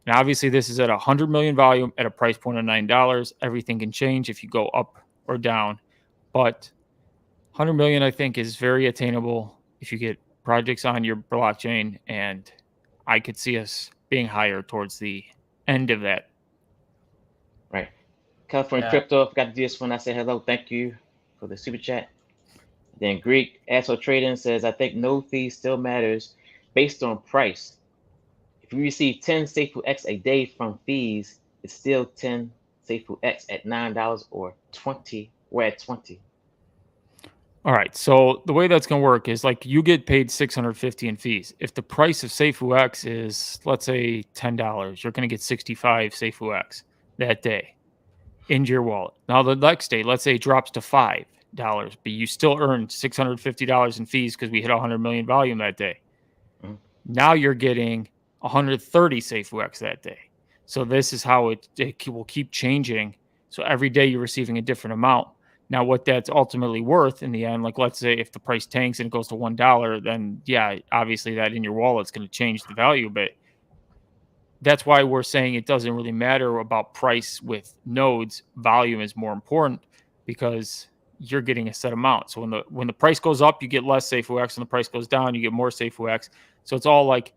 Now, obviously, this is at 100 million volume at a price point of $9. Everything can change if you go up or down. But 100 million, I think, is very attainable if you get projects on your blockchain. And I could see us being higher towards the end of that. Right. California Crypto, forgot to do this when I said hello. Thank you for the super chat. Then Greek Asshole Trading says, I think no fee still matters based on price. If you receive 10 Safefood X a day from fees, it's still 10 Safefood X at $9 or 20. We're at 20. All right. So the way that's going to work is like you get paid $650 in fees. If the price of Safefood X is, let's say, $10, you're going to get 65 Safefood X that day into your wallet. Now, the next day, let's say it drops to $5, but you still earned $650 in fees because we hit 100 million volume that day. Mm-hmm. Now you're getting 130 Safefood X that day. So this is how it will keep changing. So every day you're receiving a different amount. Now, what that's ultimately worth in the end, like let's say if the price tanks and it goes to $1, then yeah, obviously that in your wallet's going to change the value. But that's why we're saying it doesn't really matter about price with nodes. Volume is more important because you're getting a set amount. So when the price goes up, you get less Safefood X. When the price goes down, you get more Safefood X. So it's all like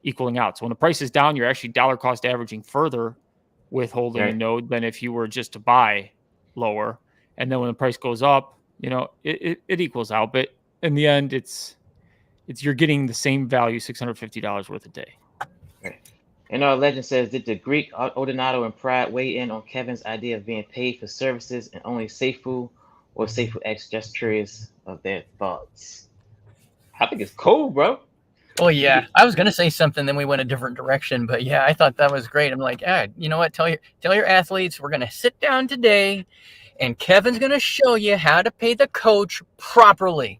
equaling out. So when the price is down, you're actually dollar cost averaging further with holding a node than if you were just to buy lower. And then when the price goes up, it equals out. But in the end, it's you're getting the same value, $650 worth a day. Right. And our legend says, did the Greek Odinato and Pride weigh in on Kevin's idea of being paid for services and only Safefood or Safefood X? Just curious of their thoughts. I think it's cool, bro. Well, yeah, I was gonna say something, then we went a different direction. But yeah, I thought that was great. I'm like, you know what? Tell your athletes we're gonna sit down today, and Kevin's gonna show you how to pay the coach properly.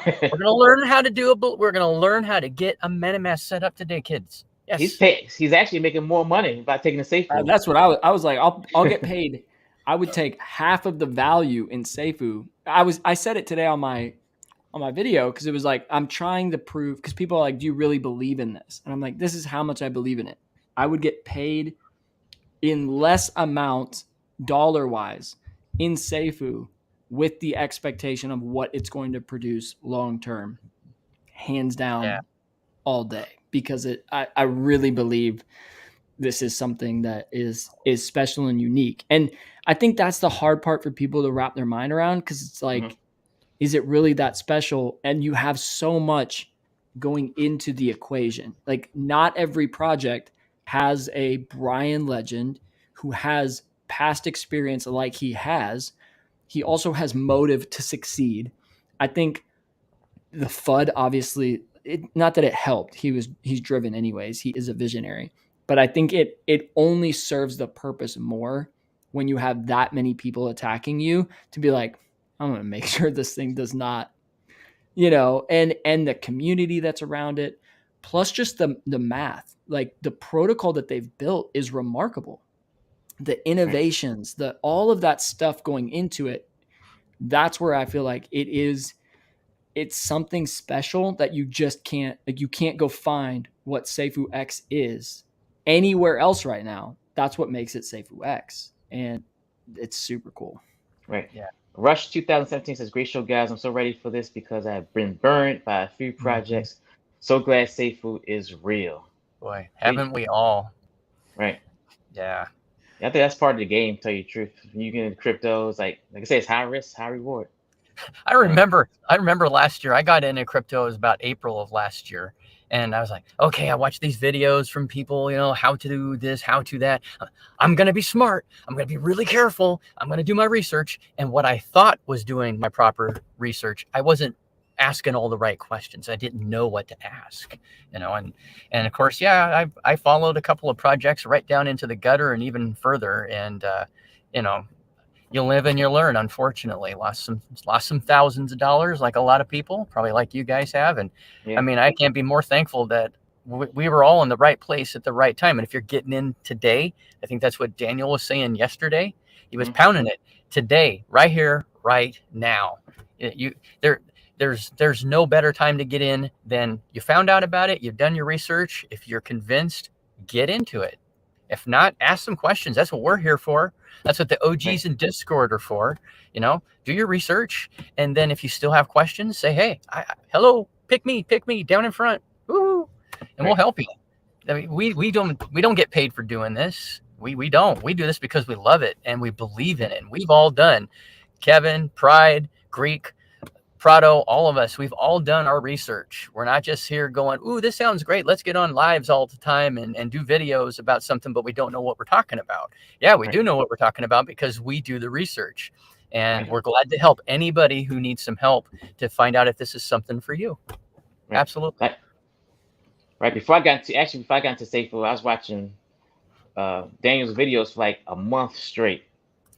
We're gonna learn how to do it, but we're gonna learn how to get a MetaMask set up today, kids. Yes, he's actually making more money by taking the Safefood. That's what I was like. I'll get paid. I would take half of the value in Safefood. I said it today on my video because it was like I'm trying to prove, because people are like, do you really believe in this? And I'm like, this is how much I believe in it. I would get paid in less amount dollar wise in Safefood with the expectation of what it's going to produce long term, hands down, all day, because I really believe this is something that is special and unique. And I think that's the hard part for people to wrap their mind around, because it's like, is it really that special? And you have so much going into the equation. Like, not every project has a Brian Legend who has past experience like he has. He also has motive to succeed. I think the FUD, obviously, not that it helped. He's driven anyways. He is a visionary. But I think it only serves the purpose more when you have that many people attacking you to be like, I'm going to make sure this thing does not, and the community that's around it, plus just the math, like the protocol that they've built is remarkable. the innovations, all of that stuff going into it, that's where I feel like it's something special that you just can't, like, you can't go find what Seifu X is anywhere else right now. That's what makes it Seifu X, and it's super cool. Right. Yeah. Rush 2017 says, great show, guys. I'm so ready for this because I've been burned by a few projects. So glad Seifu is real. Boy, haven't we all? Right. Yeah. I think that's part of the game, tell you the truth. When you get into crypto, it's like I say, it's high risk, high reward. I remember last year, I got into crypto, it was about April of last year. And I was like, okay, I watched these videos from people, how to do this, how to that. I'm going to be smart. I'm going to be really careful. I'm going to do my research. And what I thought was doing my proper research, I wasn't asking all the right questions. I didn't know what to ask, and of course, yeah, I followed a couple of projects right down into the gutter and even further. And, you live and you learn. Unfortunately, lost some thousands of dollars, like a lot of people, probably like you guys have. And yeah. I mean, I can't be more thankful that we were all in the right place at the right time. And if you're getting in today, I think that's what Daniel was saying yesterday. He was pounding it today, right here, right now. There's no better time to get in than you found out about it. You've done your research. If you're convinced, get into it. If not, ask some questions. That's what we're here for. That's what the OGs in Discord are for. Do your research. And then if you still have questions, say, hey, hello, pick me down in front. Woo! And we'll help you. I mean, we don't get paid for doing this. We don't. We do this because we love it and we believe in it. And we've all done, Kevin, Pride, Greek, Prado, all of us, we've all done our research. We're not just here going, ooh, this sounds great. Let's get on lives all the time and do videos about something, but we don't know what we're talking about. Yeah, we do know what we're talking about because we do the research. And we're glad to help anybody who needs some help to find out if this is something for you. Right. Absolutely. Right. Before I got into Seifu, I was watching Daniel's videos for like a month straight.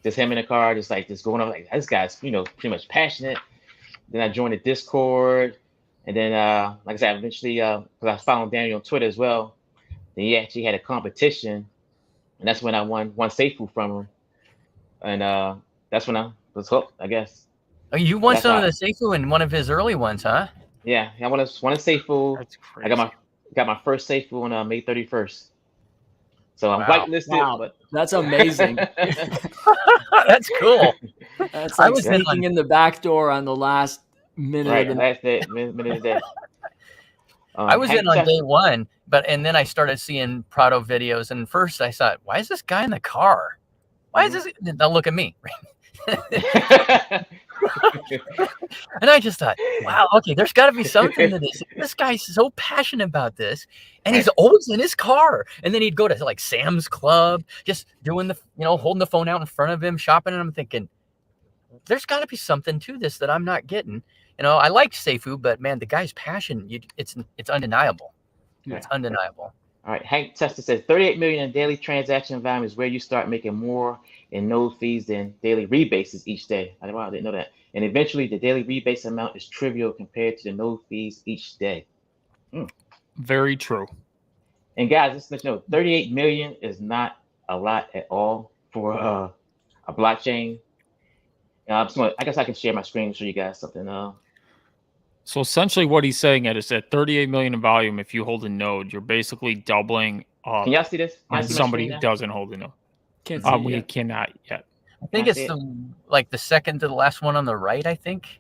Just him in the car, just going on, like, this guy's, pretty much passionate. Then I joined the Discord, and then, like I said, eventually, because I followed Daniel on Twitter as well. Then he actually had a competition, and that's when I won Seifu from him, and that's when I was hooked, I guess. Oh, you won some of the Seifu in one of his early ones, huh? Yeah, I won a Seifu. That's crazy. I got my first Seifu on May 31st. So I'm whitelisted. Wow. But that's amazing. That's cool. That's like sneaking in the back door on the last minute. Right, last minute of the day. I was in on day one, and then I started seeing Prado videos. And first I thought, why is this guy in the car? Why is this? Now look at me. And I just thought, wow, okay, there's got to be something to this. This guy's so passionate about this, and he's always in his car. And then he'd go to like Sam's Club, just doing holding the phone out in front of him, shopping. And I'm thinking, there's got to be something to this that I'm not getting. I like Seifu, but man, the guy's passion, it's undeniable. Yeah. It's undeniable. All right, Hank Tester says 38 million in daily transaction volume is where you start making more in node fees than daily rebases each day. I didn't know that. And eventually, the daily rebase amount is trivial compared to the node fees each day. Very true. And guys, just let you know, 38 million is not a lot at all for a blockchain. I guess I can share my screen and show you guys something. So essentially what he's saying is that 38 million in volume, if you hold a node, you're basically doubling up. Can y'all see this? On somebody who doesn't hold a node. Can't see we cannot yet. I think it's the second to the last one on the right, I think.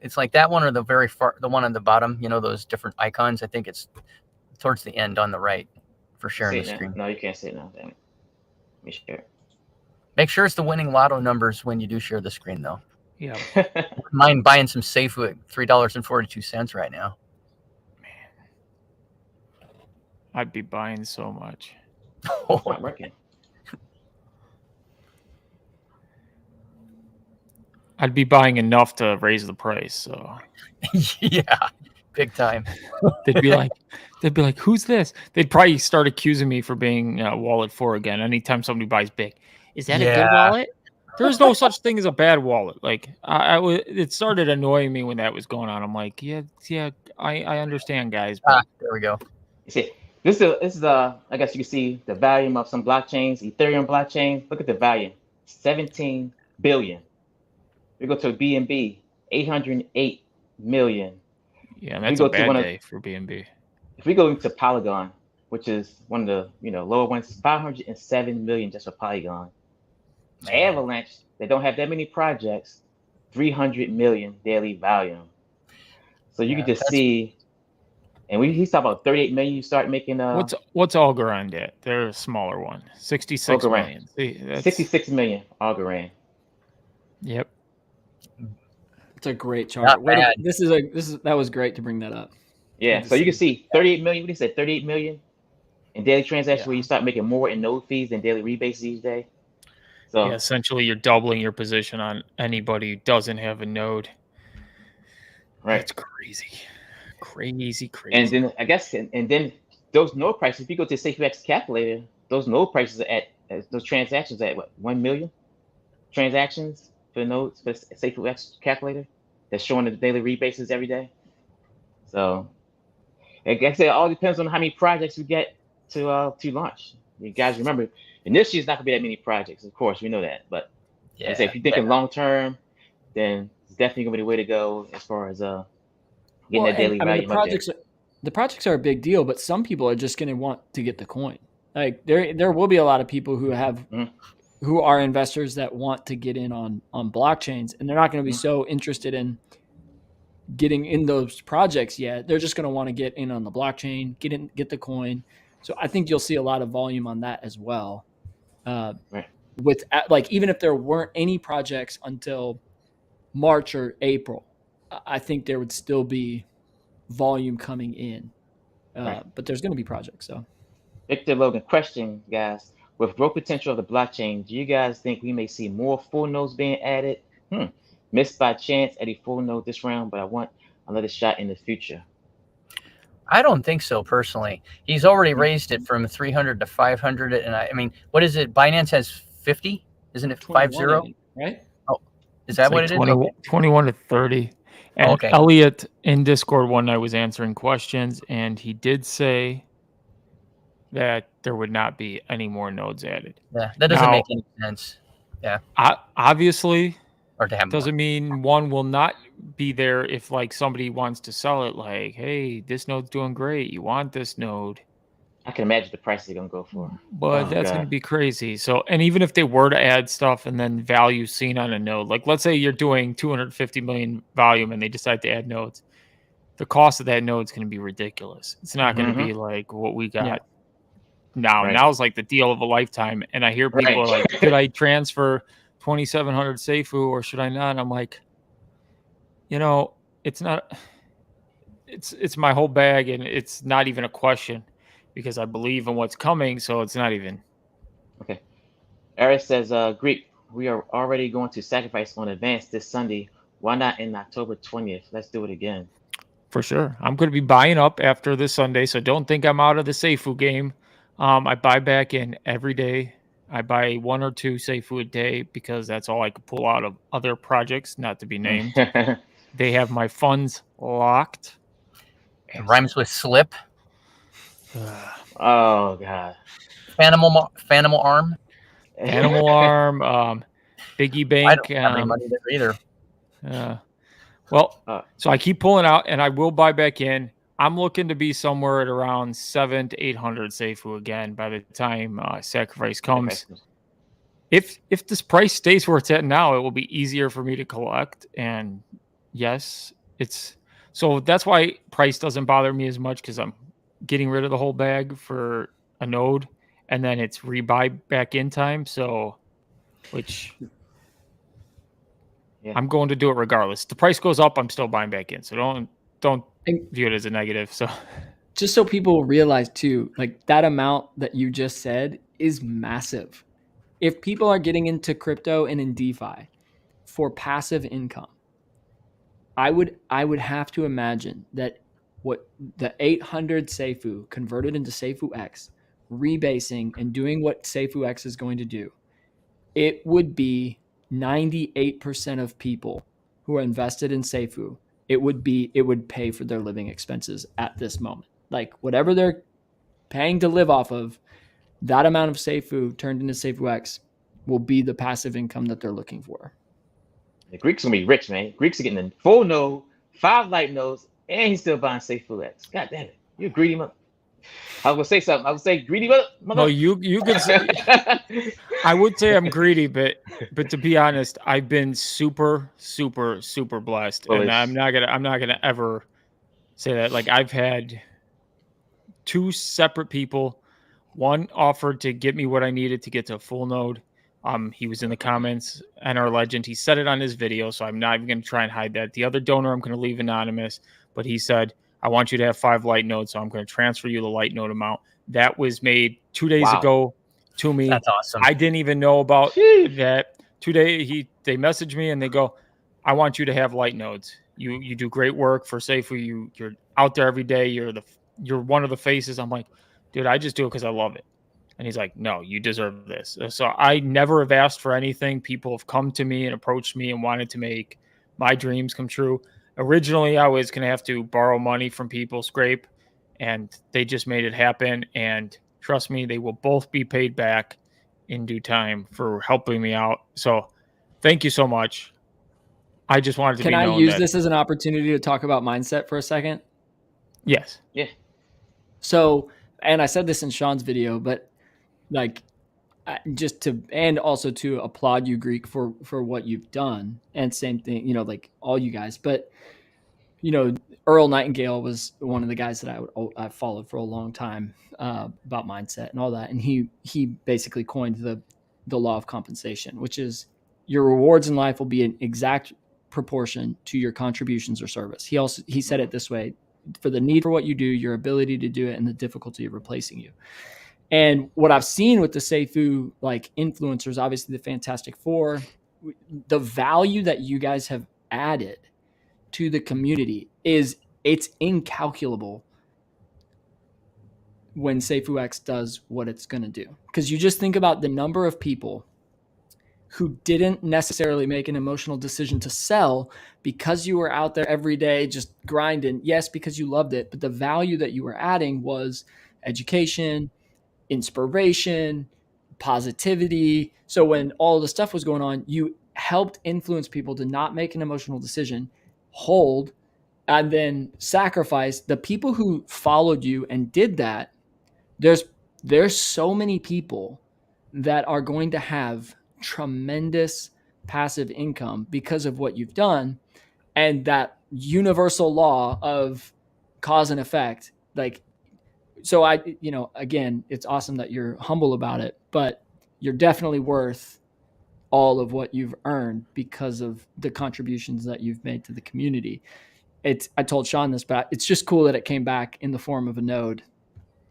It's like that one or the very far, the one on the bottom, those different icons. I think it's towards the end on the right for sharing the screen. No, you can't see it now. Damn it. Let me share it. Make sure it's the winning lotto numbers when you do share the screen, though. Yeah. Mind buying some Seifu at $3.42 right now. Man. I'd be buying so much. It's not working. I'd be buying enough to raise the price. So yeah, big time. They'd be like, who's this? They'd probably start accusing me for being wallet 4 again. Anytime somebody buys big, is that a good wallet? There's no such thing as a bad wallet. Like it started annoying me when that was going on. I'm like, yeah, I understand, guys. But... there we go. See, This is I guess you can see the volume of some blockchains, Ethereum blockchains. Look at the volume, 17 billion. We go to BNB, 808 million. Yeah, If we that's a go to bad one of, day for BNB. if we go into Polygon, which is one of the lower ones, 507 million just for Polygon. Avalanche, they don't have that many projects, 300 million daily volume. So you can just see, and he's talking about 38 million. You start making what's Algorand at? They're a smaller one, 66 Algorand. million. See, that's 66 million Algorand. Yep. It's a great chart. That was great to bring that up. Yeah, so you can see 38 million. What did he say? 38 million in daily transactions, where you start making more in node fees than daily rebates each day. So yeah, essentially you're doubling your position on anybody who doesn't have a node. Right. That's crazy. Crazy. And then I guess and then those node prices, if you go to SafeX calculator, those node prices are at those transactions at what, 1 million transactions for the nodes for SafeX calculator that's showing the daily rebases every day. So I guess it all depends on how many projects we get to launch. You guys remember, initially it's not gonna be that many projects, of course, we know that. But like I say, if you're thinking long term, then it's definitely gonna be the way to go as far as getting that daily value up there. The projects are a big deal, but some people are just going to want to get the coin. Like there will be a lot of people who have who are investors that want to get in on blockchains, and they're not going to be so interested in getting in those projects yet. They're just going to want to get in on the blockchain, get the coin. So I think you'll see a lot of volume on that as well. With like, even if there weren't any projects until March or April, I think there would still be volume coming in, but there's going to be projects. So, Victor Logan, question, guys: with growth potential of the blockchain, do you guys think we may see more full nodes being added? Missed by chance at a full node this round, but I want another shot in the future. I don't think so personally. He's already raised it from 300 to 500, and I mean, what is it? Binance has 50, isn't it? 50, right? Oh, is that what it is? 21 to 30. And Elliot in Discord one night was answering questions, and he did say that there would not be any more nodes added. Yeah, that doesn't make any sense. Yeah. Obviously, or to have doesn't mean one will not be there if like somebody wants to sell it, like, hey, this node's doing great. You want this node. I can imagine the price they're going to go for. But that's going to be crazy. So, and even if they were to add stuff and then value seen on a node, like let's say you're doing 250 million volume and they decide to add nodes, the cost of that node is going to be ridiculous. It's not going to be like what we got now. Now it's like the deal of a lifetime. And I hear people are like, should I transfer 2,700 Seifu or should I not? And I'm like, it's not, it's my whole bag and it's not even a question. Because I believe in what's coming, so it's not even. Okay. Eric says, Greek, we are already going to sacrifice on advance this Sunday. Why not in October 20th? Let's do it again. For sure. I'm going to be buying up after this Sunday, so don't think I'm out of the Seifu game. I buy back in every day. I buy 1 or 2 Seifu a day because that's all I could pull out of other projects, not to be named. They have my funds locked. It rhymes with slip. Oh God! Fanimal arm. Animal arm. Biggie Bank. I don't have any money there either. So I keep pulling out, and I will buy back in. I'm looking to be somewhere at around 700 to 800 Seifu again by the time sacrifice comes. If this price stays where it's at now, it will be easier for me to collect. And yes, so that's why price doesn't bother me as much because I'm getting rid of the whole bag for a node, and then it's rebuy back in time. So, I'm going to do it regardless. The price goes up, I'm still buying back in. So don't view it as a negative. So, just so people realize too, like that amount that you just said is massive. If people are getting into crypto and in DeFi for passive income, I would have to imagine that what the 800 Seifu converted into Seifu X, rebasing and doing what Seifu X is going to do, it would be 98% of people who are invested in Seifu. It would pay for their living expenses at this moment. Like whatever their paying to live off of, that amount of Seifu turned into SeifuX will be the passive income that they're looking for. The Greek's gonna be rich, man. Greeks are getting a full node, 5 light nodes, and he's still buying SafeFullX. God damn it, you greedy mother. I was gonna say something. I was gonna say greedy mother. No, you could say. I would say I'm greedy, but to be honest, I've been super blessed, Bullish. and I'm not gonna ever say that. Like, I've had 2 separate people. One offered to get me what I needed to get to a full node. He was in the comments, NR Legend. He said it on his video, so I'm not even going to try and hide that. The other donor I'm going to leave anonymous, but he said, I want you to have 5 light nodes, so I'm going to transfer you the light node amount. That was made 2 days ago to me. That's awesome. I didn't even know about that. 2 days, they messaged me and they go, I want you to have light nodes. You do great work for Seifu. You're out there every day. You're one of the faces. I'm like, dude, I just do it because I love it. And he's like, no, you deserve this. So I never have asked for anything. People have come to me and approached me and wanted to make my dreams come true. Originally, I was going to have to borrow money from people, scrape, and they just made it happen. And trust me, they will both be paid back in due time for helping me out. So thank you so much. I just wanted to Can I use this as an opportunity to talk about mindset for a second? Yes. Yeah. So, and I said this in Sean's video, but like, and also to applaud you, Greek, for what you've done, and same thing, like all you guys. But Earl Nightingale was one of the guys that I followed for a long time about mindset and all that, and he basically coined the law of compensation, which is your rewards in life will be an exact proportion to your contributions or service. He said it this way: for the need for what you do, your ability to do it, and the difficulty of replacing you. And what I've seen with the Seifu like influencers, obviously the Fantastic Four, the value that you guys have added to the community it's incalculable when SeifuX does what it's going to do. Because you just think about the number of people who didn't necessarily make an emotional decision to sell because you were out there every day just grinding. Yes, because you loved it, but the value that you were adding was education, inspiration, positivity. So when all the stuff was going on, you helped influence people to not make an emotional decision, hold, and then sacrifice. The people who followed you and did that, there's so many people that are going to have tremendous passive income because of what you've done, and that universal law of cause and effect. Like, so again, it's awesome that you're humble about it, but you're definitely worth all of what you've earned because of the contributions that you've made to the community. I told Sean this, but it's just cool that it came back in the form of a node,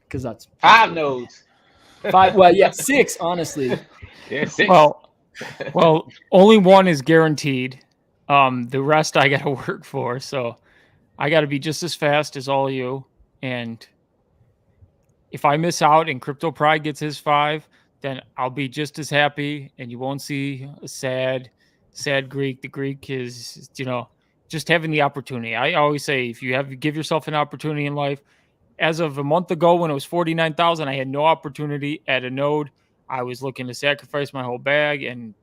because that's 5 nodes. 5. Well, yeah, 6, honestly. Yeah, 6. Well, only 1 is guaranteed. The rest I got to work for. So I got to be just as fast as all of you. And if I miss out and Crypto Pride gets his 5, then I'll be just as happy, and you won't see a sad Greek. The Greek is, just having the opportunity. I always say, if you give yourself an opportunity in life. As of a month ago, when it was 49,000, I had no opportunity at a node. I was looking to sacrifice my whole bag, and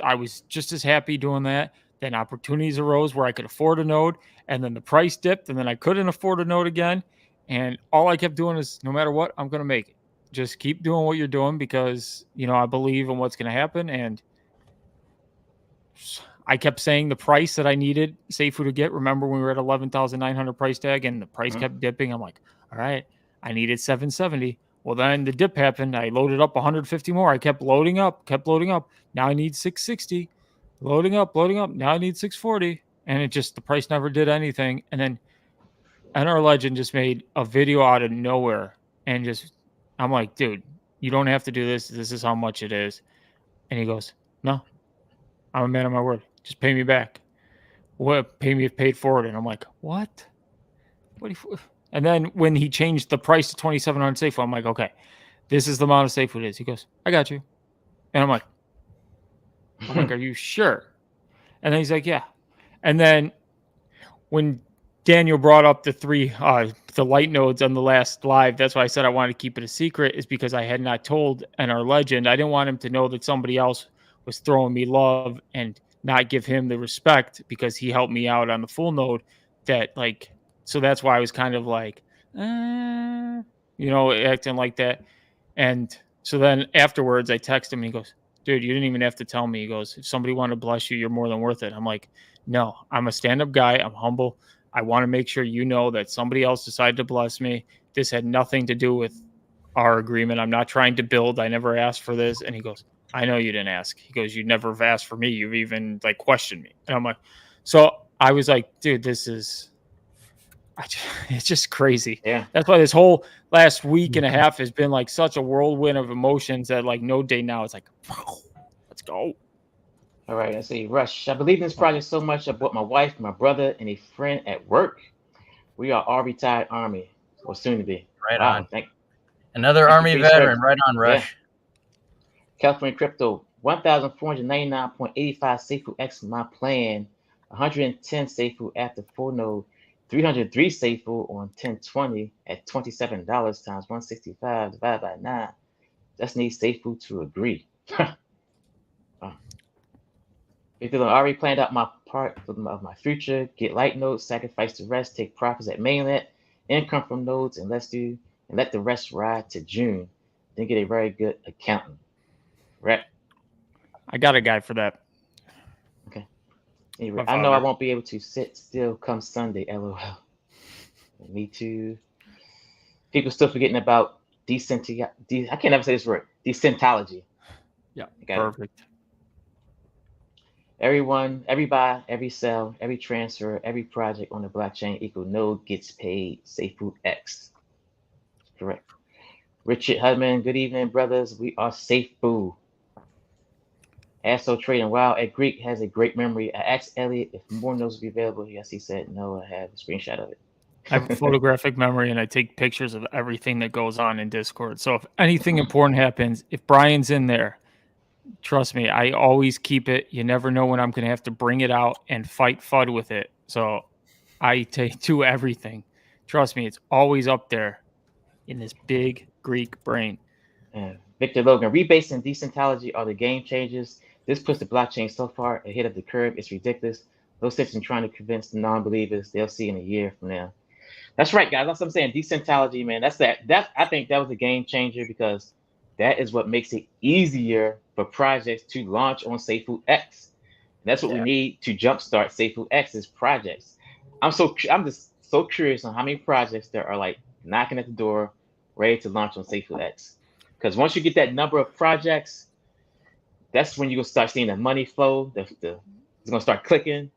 I was just as happy doing that. Then opportunities arose where I could afford a node, and then the price dipped, and then I couldn't afford a node again. And all I kept doing is, no matter what, I'm going to make it. Just keep doing what you're doing, because, I believe in what's going to happen. And I kept saying the price that I needed Seifu to get. Remember when we were at 11,900 price tag and the price kept dipping? I'm like, all right, I needed 770. Well, then the dip happened. I loaded up 150 more. I kept loading up. Now I need 660. Loading up. Now I need 640. And the price never did anything. And then NR Legend just made a video out of nowhere. And I'm like, dude, you don't have to do this. This is how much it is. And he goes, no, I'm a man of my word. Just pay me back. What? Pay me if paid forward. And I'm like, what? And then when he changed the price to 2,700 Seifu, I'm like, okay, this is the amount of Seifu it is. He goes, I got you. And I'm like, are you sure? And then he's like, yeah. And then when Daniel brought up the light nodes on the last live. That's why I said I wanted to keep it a secret, is because I had not told NR Legend. I didn't want him to know that somebody else was throwing me love and not give him the respect because he helped me out on the full node. So that's why I was kind of like, acting like that. And so then afterwards I text him and he goes, dude, you didn't even have to tell me. He goes, if somebody wanted to bless you, you're more than worth it. I'm like, no, I'm a stand-up guy. I'm humble. I want to make sure you know that somebody else decided to bless me. This had nothing to do with our agreement. I'm not trying to build. I never asked for this. And he goes, I know you didn't ask. He goes, you never have asked for me. You've even questioned me. And I'm like, so I was like, dude, it's just crazy. Yeah. That's why this whole last week and a half has been like such a whirlwind of emotions that node day now it's like, wow, let's go. All right, let's see. Rush. I believe in this project so much. I brought my wife, my brother, and a friend at work. We are all retired Army, or soon to be. Right Wow, on. Another Army veteran. Right on, Rush. Yeah. California Crypto, 1,499.85 Seifu X my plan, 110 Seifu after full node, 303 Seifu on 1020 at $27 times 165 divided by 9. Just need Seifu to agree. Because I already planned out my part of my future, get light nodes, sacrifice the rest, take profits at mainnet, income from nodes, and let the rest ride to June. Then get a very good accountant. Right? I got a guy for that. Okay. Anyway, I know I won't be able to sit still come Sunday, LOL. Me too. People still forgetting about I can't ever say this word. Decentology. Yeah, perfect. Everyone, every buy, every sell, every transfer, every project on the blockchain equal node gets paid Seifu X. Correct. Richard Hudman, good evening, brothers. We are Seifu. Asso Trading Wow at Greek has a great memory. I asked Elliot if more nodes would be available. Yes, he said no. I have a screenshot of it. I have photographic memory and I take pictures of everything that goes on in Discord. So if anything important happens, if Brian's in there, trust me, I always keep it. You never know when I'm going to have to bring it out and fight FUD with it. So I do everything. Trust me, it's always up there in this big Greek brain. Victor Logan, rebase and Decentology are the game changers. This puts the blockchain so far ahead of the curve. It's ridiculous. Those steps in trying to convince the non-believers, they'll see in a year from now. That's right, guys. That's what I'm saying. Decentology, man. I think that was a game changer because that is what makes it easier for projects to launch on Seifu X. And that's what we need to jumpstart Seifu X's projects. I'm just so curious on how many projects there are knocking at the door, ready to launch on Seifu X. Because once you get that number of projects, that's when you're gonna start seeing the money flow. It's gonna start clicking.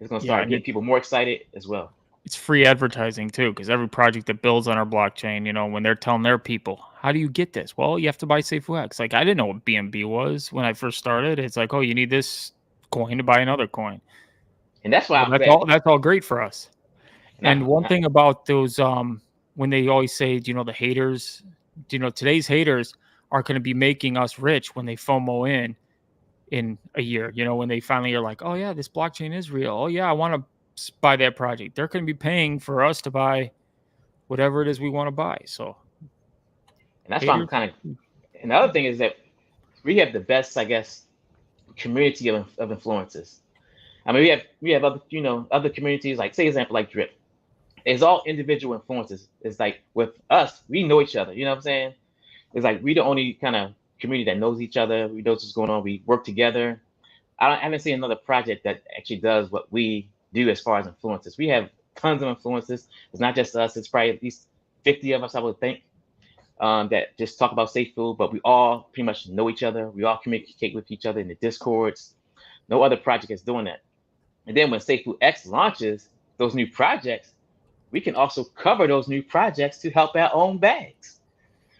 It's gonna start getting people more excited as well. It's free advertising too, because every project that builds on our blockchain, when they're telling their people, how do you get this? Well, you have to buy Seifu X. I didn't know what BNB was when I first started. It's like, oh, you need this coin to buy another coin. And that's why that's all great for us. And one thing about those, when they always say, the haters, today's haters are going to be making us rich when they FOMO in a year, when they finally are like, oh yeah, this blockchain is real. Oh yeah, I want to buy that project. They're going to be paying for us to buy whatever it is we want to buy. So, and that's why I'm kind of. And the other thing is that we have the best, I guess, community of influencers. I mean, we have other other communities say example like Drip. It's all individual influences. It's like with us, we know each other. You know what I'm saying? It's like we're the only kind of community that knows each other. We know what's going on. We work together. I haven't seen another project that actually does what we do as far as influences. We have tons of influences. It's not just us. It's probably at least 50 of us, I would think, that just talk about Seifu, but we all pretty much know each other. We all communicate with each other in the Discords. No other project is doing that. And then when Seifu X launches those new projects, we can also cover those new projects to help our own bags.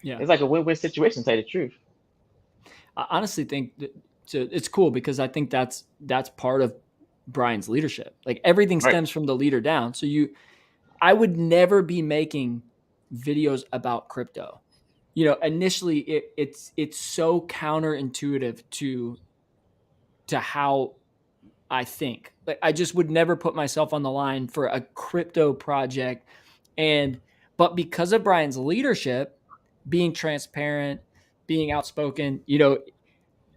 Yeah, it's like a win-win situation, to tell you the truth. I honestly think it's cool because I think that's part of Brian's leadership. Everything stems from the leader down. So I would never be making videos about crypto. Initially it's so counterintuitive to how I think. Like, I just would never put myself on the line for a crypto project. But because of Brian's leadership, being transparent, being outspoken,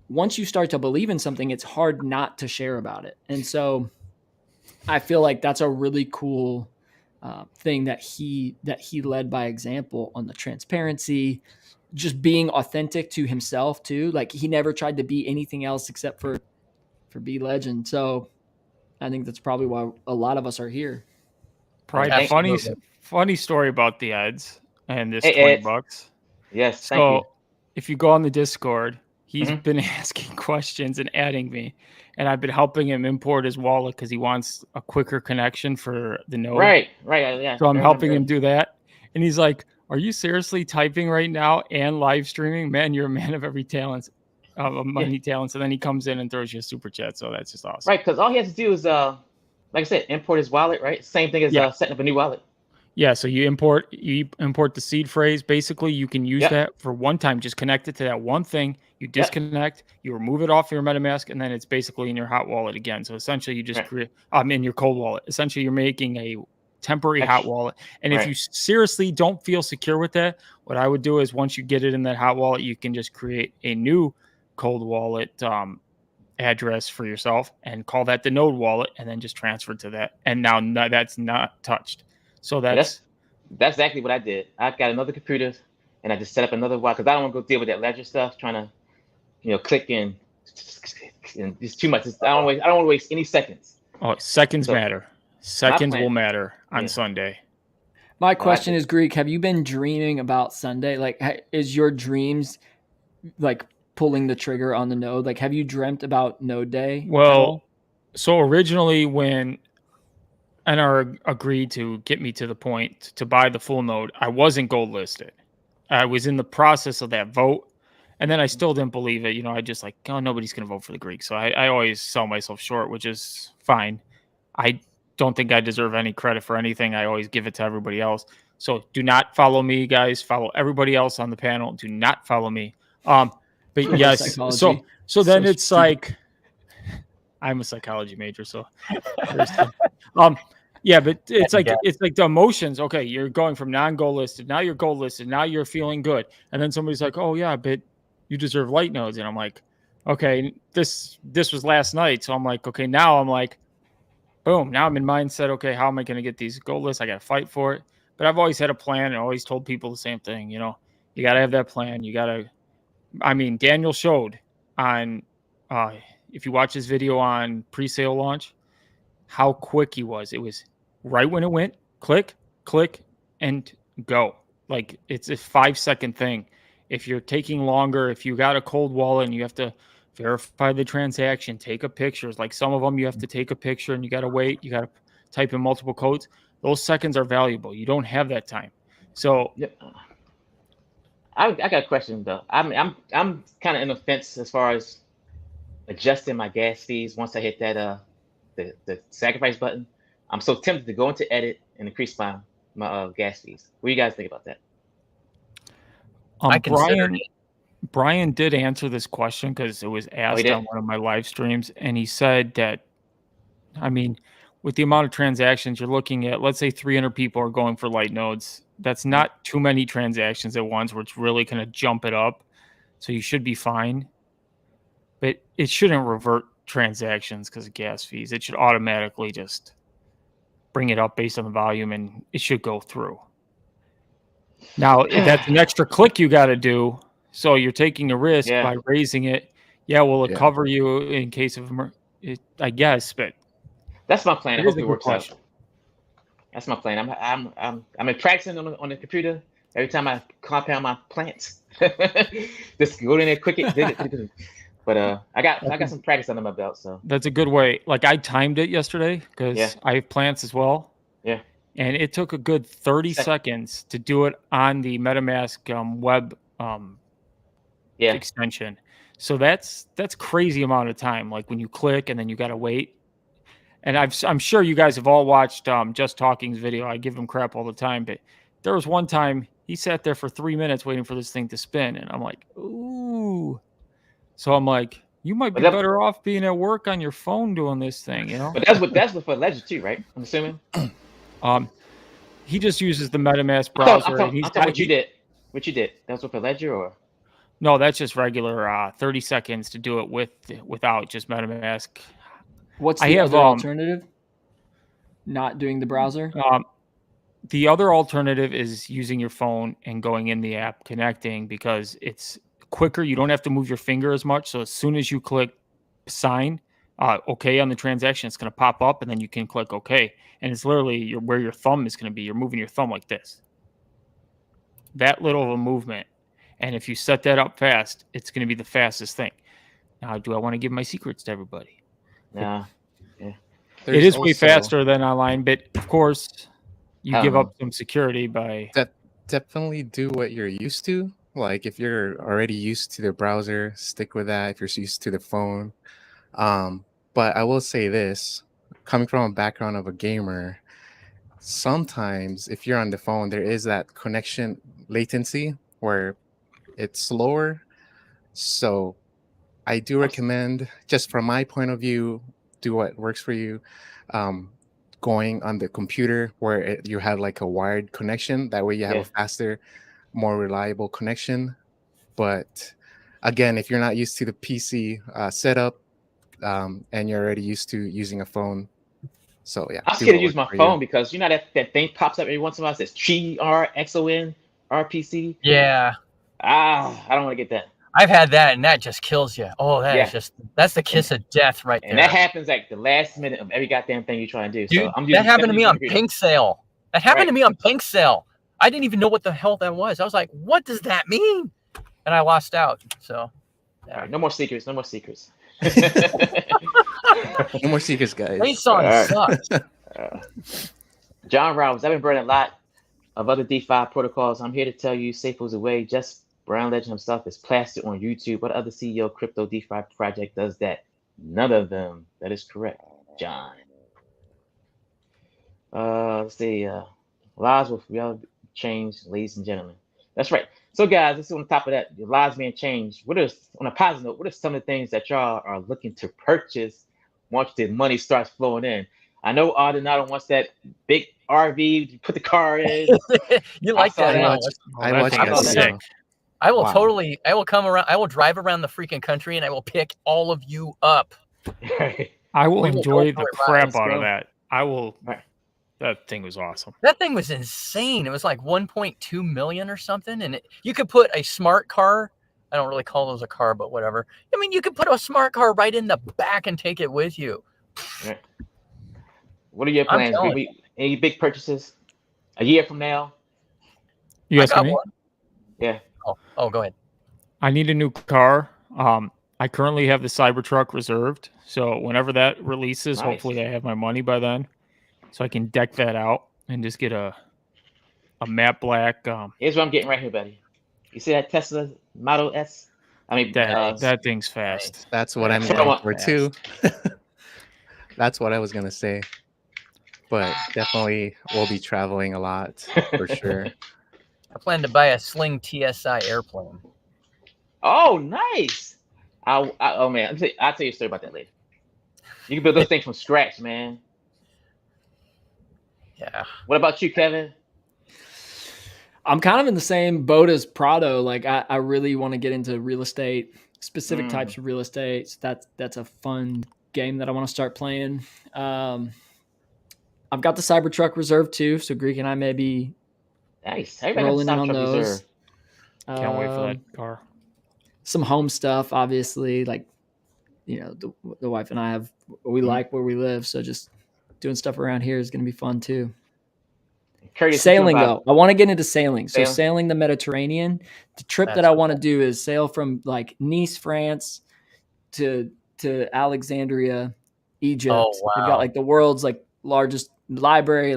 once you start to believe in something, it's hard not to share about it. And so I feel like that's a really cool thing that he led by example on the transparency, just being authentic to himself too. Like, he never tried to be anything else except for be legend. So I think that's probably why a lot of us are here. Pride, funny story about the ads and this $20. Yes, so thank you. If you go on the Discord, he's been asking questions and adding me, and I've been helping him import his wallet because he wants a quicker connection for the node. Right, yeah. So I'm helping him do that, and he's like, "Are you seriously typing right now and live streaming? Man, you're a man of every talent, many talents." And then he comes in and throws you a super chat. So that's just awesome. Right, because all he has to do is, like I said, import his wallet. Right, same thing as setting up a new wallet. Yeah, so you import the seed phrase. Basically, you can use that for one time. Just connect it to that one thing. You disconnect, you remove it off your MetaMask, and then it's basically in your hot wallet again. So essentially, you just create in your cold wallet. Essentially, you're making a temporary hot wallet. And if you seriously don't feel secure with that, what I would do is once you get it in that hot wallet, you can just create a new cold wallet address for yourself and call that the node wallet, and then just transfer to that. And now that's not touched. So that's exactly what I did. I got another computer and I just set up another wallet because I don't want to go deal with that ledger stuff, trying to, click and it's too much. I don't want to waste any seconds. Oh, seconds matter. Seconds will matter on Sunday. My question is, Greek, have you been dreaming about Sunday? Like, is your dreams like pulling the trigger on the node? Like, have you dreamt about node day? Well, so originally when NR agreed to get me to the point to buy the full node, I wasn't gold listed. I was in the process of that vote, and then I still didn't believe it. I just like, oh, nobody's going to vote for the Greek. So I always sell myself short, which is fine. I don't think I deserve any credit for anything. I always give it to everybody else. So do not follow me, guys. Follow everybody else on the panel. Do not follow me. But yes, so then it's stupid. Like, I'm a psychology major, so yeah, but it's like the emotions. Okay, you're going from non-gold listed, now you're gold listed, now you're feeling good, and then somebody's like, "Oh yeah, but you deserve light nodes," and I'm like, "Okay, this was last night," so I'm like, "Okay, now I'm like, boom, now I'm in mindset. Okay, how am I going to get these gold lists? I got to fight for it." But I've always had a plan and always told people the same thing. You got to have that plan. You got to. I mean, Daniel showed on if you watch his video on pre-sale launch, how quick he was. It was right when it went, click, and go. Like, it's a 5-second thing. If you're taking longer, if you got a cold wallet and you have to verify the transaction, take a picture. Like, some of them you have to take a picture and you got to wait. You got to type in multiple codes. Those seconds are valuable. You don't have that time. So I got a question though. I'm kind of in the fence as far as adjusting my gas fees once I hit that the sacrifice button. I'm so tempted to go into edit and increase my gas fees. What do you guys think about that? Brian did answer this question because it was asked on one of my live streams, and he said that, I mean, with the amount of transactions you're looking at, let's say 300 people are going for light nodes. That's not too many transactions at once, where it's really going to jump it up. So you should be fine. But it shouldn't revert transactions because of gas fees. It should automatically just bring it up based on the volume, and it should go through. Now, if that's an extra click you got to do, so you're taking a risk by raising it. Yeah, will it cover you in case of I guess, but that's my plan. I hope it works out. That's my plan. I'm practicing on the computer every time I compound my plants. Just go in there quick. But I got some practice under my belt, so that's a good way. Like, I timed it yesterday because I have plants as well. Yeah, and it took a good 30 seconds to do it on the MetaMask web extension. So that's crazy amount of time. Like, when you click and then you got to wait. And I'm sure you guys have all watched Just Talking's video. I give him crap all the time, but there was one time he sat there for 3 minutes waiting for this thing to spin, and I'm like, ooh. So I'm like, You might be But that- better off being at work on your phone doing this thing, you know? But that's what for Ledger too, right? I'm assuming. He just uses the MetaMask I'm browser. talking what you did. What you did. That's what for Ledger or? No, that's just regular 30 seconds to do it without just MetaMask. What's the other alternative? Not doing the browser? The other alternative is using your phone and going in the app, connecting, because it's quicker. You don't have to move your finger as much. So as soon as you click sign, OK on the transaction, it's going to pop up, and then you can click OK. And it's literally where your thumb is going to be. You're moving your thumb like this. That little of a movement. And if you set that up fast, it's going to be the fastest thing. Now, do I want to give my secrets to everybody? No. Yeah. It is way faster than online, but of course, you give up some security by... Definitely do what you're used to. Like, if you're already used to the browser, stick with that. If you're used to the phone. But I will say this, coming from a background of a gamer, sometimes if you're on the phone, there is that connection latency where it's slower. So I do recommend, just from my point of view, do what works for you. Going on the computer where you have like a wired connection. That way you have a faster, more reliable connection. But again, if you're not used to the PC setup and you're already used to using a phone, so yeah. I'm scared to use my phone because you know that thing pops up every once in a while. It says TRXON RPC. Yeah. I don't want to get that. I've had that, and that just kills you. Oh, that's the kiss of death right there. And that happens like the last minute of every goddamn thing you try and do. Dude, so that happened to me on Pink Sale. That happened to me on Pink Sale. I didn't even know what the hell that was. I was like, what does that mean? And I lost out. So, yeah. All right, no more secrets. No more secrets. No more secrets, guys. Race song sucks. John Robbins, I've been burning a lot of other DeFi protocols. I'm here to tell you, safe was away. Just Brown Legend himself is plastered on YouTube. What other CEO crypto DeFi project does that? None of them. That is correct, John. Let's see. Lives will reality change, ladies and gentlemen. That's right. So, guys, let's see on top of that. Your lives being changed. On a positive note, what are some of the things that y'all are looking to purchase once the money starts flowing in? I know Odinato wants that big RV to put the car in. You like that? I watch that. I will totally. I will come around. I will drive around the freaking country, and I will pick all of you up. I will enjoy the crap out of that. I will. That thing was awesome. That thing was insane. It was like 1.2 million or something, and you could put a smart car. I don't really call those a car, but whatever. I mean, you could put a smart car right in the back and take it with you. Right. What are your plans? Any big purchases a year from now? You asking me? Yeah. Oh, go ahead. I need a new car. I currently have the Cybertruck reserved, so whenever that releases, hopefully I have my money by then, so I can deck that out and just get a matte black. Here's what I'm getting right here, buddy. You see that Tesla Model S? I mean, that thing's fast. That's what I'm going for too. That's what I was gonna say. But definitely we'll be traveling a lot for sure. I plan to buy a Sling TSI airplane. Oh, nice. Oh man, I'll tell you a story about that later. You can build those things from scratch, man. Yeah. What about you, Kevin? I'm kind of in the same boat as Prado. Like I really want to get into real estate, specific types of real estate. So that's a fun game that I want to start playing. I've got the Cybertruck reserved too, so Greek and I may be rolling in on those. Can't wait for that car. Some home stuff, obviously, like the wife and I we like where we live, so just doing stuff around here is going to be fun too. Sailing though, I want to get into sailing. So sailing the Mediterranean. The trip that I want to do is sail from like Nice, France, to Alexandria, Egypt. Oh, wow. They've got like the world's like largest library,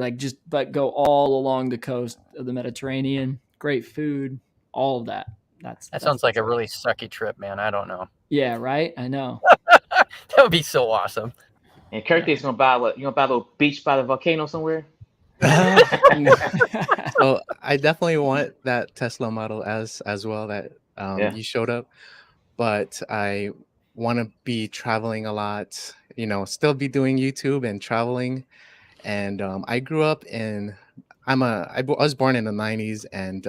but go all along the coast of the Mediterranean. Great food, all of that. That sounds like a really sucky trip, man. I don't know. Yeah, right. I know. That would be so awesome. And Kirky's gonna buy what? You gonna buy a little beach by the volcano somewhere? So I definitely want that Tesla Model S as well that you showed up, but I want to be traveling a lot, still be doing YouTube and traveling. And I grew up in, I was born in the 90s, and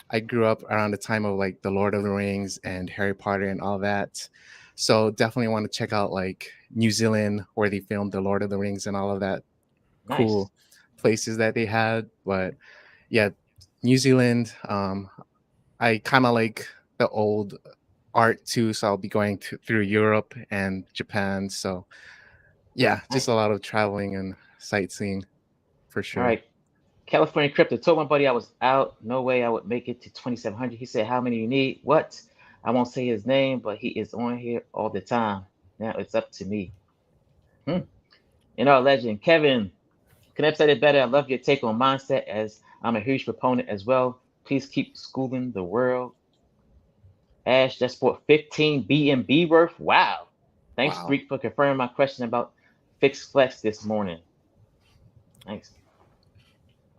I grew up around the time of like the Lord of the Rings and Harry Potter and all that. So definitely want to check out like New Zealand, where they filmed the Lord of the Rings and all of that Nice. cool places that they had. But yeah, New Zealand, I kind of like the old art too, so I'll be going through Europe and Japan. So yeah, just Nice. a lot of traveling and sightseeing for All sure. right. California Crypto told my buddy I was out. No way I would make it to 2,700. He said, "How many you need?" What? I won't say his name, but he is on here all the time. Now it's up to me. Legend, Kevin, can I have said it better? I love your take on mindset, as I'm a huge proponent as well. Please keep schooling the world. Ash just bought 15 BNB worth. Wow. Thanks, Wow. Greek, for confirming my question about fixed flex this morning. Thanks.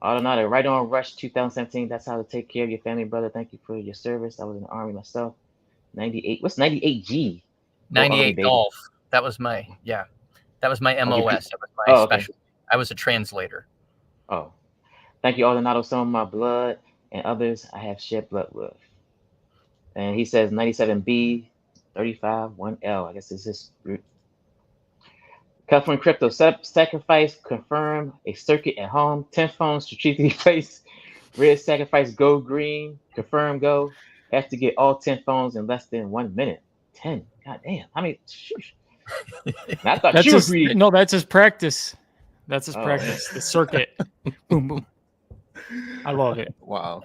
Odinato, right on Rush 2017. That's how to take care of your family, brother. Thank you for your service. I was in the Army myself. 98. What's 98G? 98 Golf. That was my MOS. That was my special. I was a translator. Oh. Thank you, Odinato. Some of my blood and others I have shed blood with. And he says 97B, 35, 1L. I guess it's this group. California Crypto sacrifice, confirm a circuit at home. 10 phones strategically placed. Red sacrifice, go green. Confirm, go. Have to get all 10 phones in less than 1 minute. 10. God damn. I mean, I thought you agreed. No, that's his practice. That's his practice. The circuit. Boom, boom. I love it. Wow.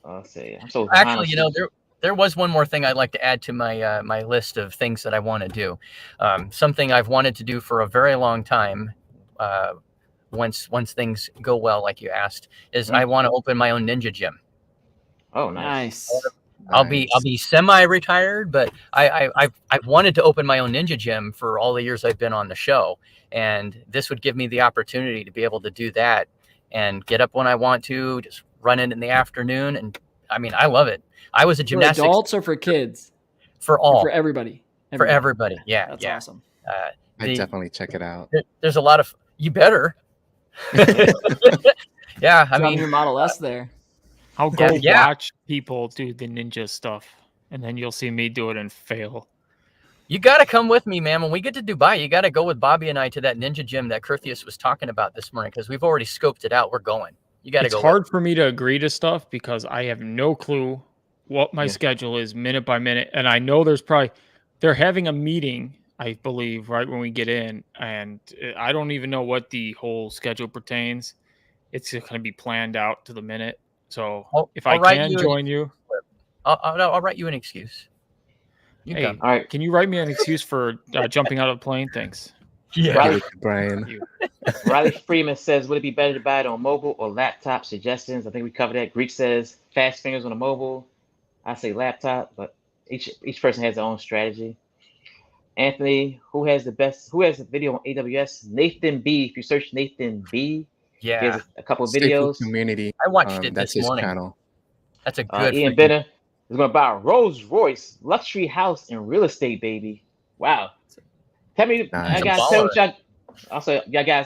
I'll say. I'm so actually, there was one more thing I'd like to add to my my list of things that I want to do. Something I've wanted to do for a very long time. Once things go well, like you asked, is I want to open my own ninja gym. Oh, nice. I'll be semi-retired, but I've wanted to open my own ninja gym for all the years I've been on the show, and this would give me the opportunity to be able to do that and get up when I want to, just run in the afternoon. And I mean, I love it. I was a gymnastics. For adults or for kids? For all. Or for everybody. For everybody. Yeah. That's awesome. I definitely check it out. There's a lot of, you better. Yeah. I mean, your Model S there. I'll go watch people do the ninja stuff, and then you'll see me do it and fail. You got to come with me, man. When we get to Dubai, you got to go with Bobby and I to that ninja gym that Curtius was talking about this morning, because we've already scoped it out. We're going. You got to go. It's hard for me to agree to stuff because I have no clue what my schedule is minute by minute. And I know they're having a meeting, I believe, right when we get in. And I don't even know what the whole schedule pertains. It's going to be planned out to the minute. So if I can join you, I'll write you an excuse. All right. Can you write me an excuse for jumping out of the plane? Thanks. Yeah, Brian. Riley Freeman says, would it be better to buy it on mobile or laptop? Suggestions. I think we covered that. Greek says fast fingers on a mobile. I say laptop, but each person has their own strategy. Anthony, who has the video on AWS? Nathan B. If you search Nathan B, there's a couple of videos. Community. I watched it this morning. Channel. That's a good. Ian Benner is going to buy a Rolls Royce luxury house in real estate, baby. Wow. Tell me, guys,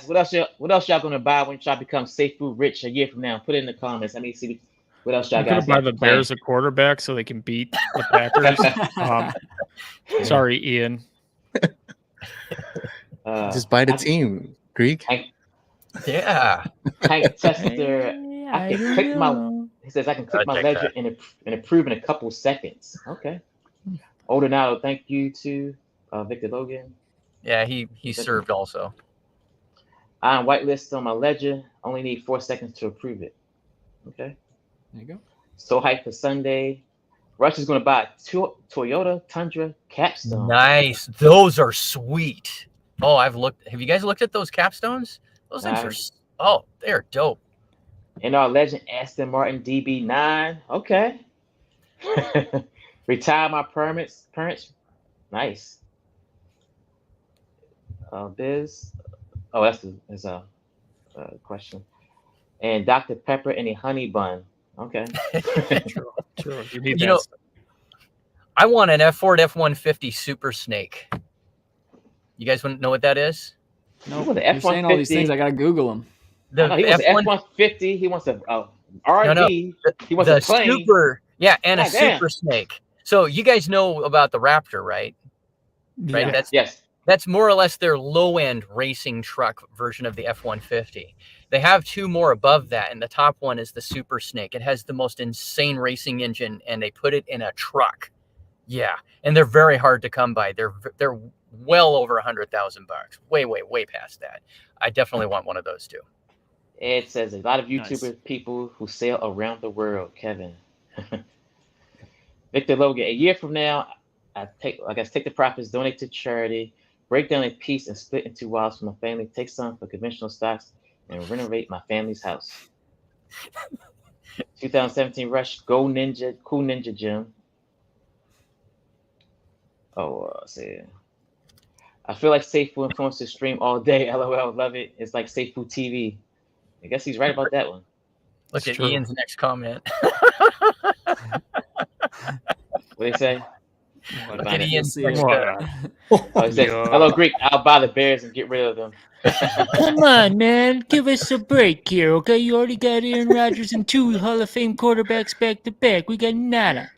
what else y'all gonna buy when y'all become safe food rich a year from now? Put it in the comments. Let me see what else y'all guys. Buy the Bears a quarterback so they can beat the Packers. Sorry, Ian. Just buy the team, Greek. Hank Tester. I can click my. He says I can click my ledger and approve in a couple seconds. Okay. Odinato, thank you to Victor Logan. Yeah, he served also. I'm whitelist on my ledger. Only need 4 seconds to approve it. Okay. There you go. So hyped for Sunday. Rush is going to buy a Toyota Tundra capstone. Nice. Those are sweet. Oh, Have you guys looked at those capstones? Those things are. They're dope. And our legend Aston Martin DB9. Okay. Retire my permits. Nice. Biz. Oh, that's a question. And Dr. Pepper and a honey bun. Okay. True. You need I want an Ford F-150 Super Snake. You guys want to know what that is? No, Nope. you're saying all these things. I gotta Google them. He wants an F-150. He wants a RV. No, he wants a plane. And a Super Snake. So you guys know about the Raptor, right? Right. Yeah. That's more or less their low-end racing truck version of the F-150. They have two more above that, and the top one is the Super Snake. It has the most insane racing engine, and they put it in a truck. Yeah, and they're very hard to come by. They're well over $100,000. Way past that. I definitely want one of those too. Ed says a lot of YouTuber people who sail around the world. Kevin, Victor Logan. A year from now, take the profits, donate to charity, break down a piece and split into wives for my family. Take some for conventional stocks and renovate my family's house. 2017 Rush. Go Ninja. Cool Ninja Gym. See. I feel like Safe Food influencers stream all day. LOL, love it. It's like Safe Food TV. I guess he's right about that one. Look at Ian's next comment. What do they say? Look at Ian's next comment. He says, hello, Greek. I'll buy the Bears and get rid of them. Come on, man. Give us a break here, okay? You already got Aaron Rodgers and 2 Hall of Fame quarterbacks back to back. We got nada.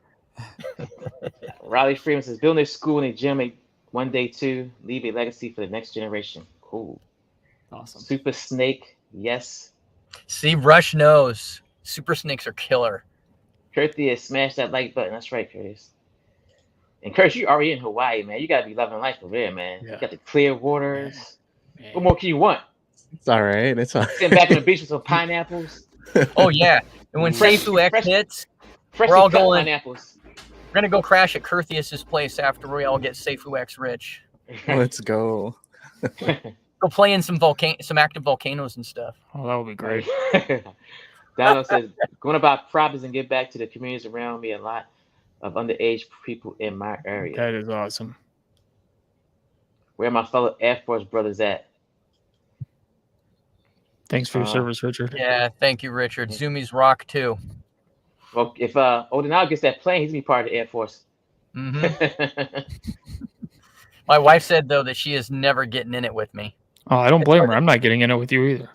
Riley Freeman says, building a school and a gym one day too. Leave a legacy for the next generation. Cool. Awesome. Super Snake. Yes. See, Rush knows. Super Snakes are killer. Curtis, smash that like button. That's right, Curtis. And Curtis, you already in Hawaii, man. You gotta be loving life over there, man. Yeah. You got the clear waters. Yeah. What more can you want? It's all right. It's all right. Sitting back on the beach with some pineapples. Oh yeah. And when Seifu X hits, we're all going pineapples. We're gonna go crash at Curtius's place after we all get Seifu X rich. Let's go. Go play in some active volcanoes and stuff. Oh, that would be great. Donald says, going about problems and get back to the communities around me. A lot of underage people in my area. That is awesome. Where are my fellow Air Force brothers at? Thanks for your service, Richard. Yeah, thank you, Richard. Zoomies rock too. Well, if Odinato gets that plane, he's gonna be part of the Air Force. Mm-hmm. My wife said though that she is never getting in it with me. Oh, I don't blame her. I'm not getting in it with you either.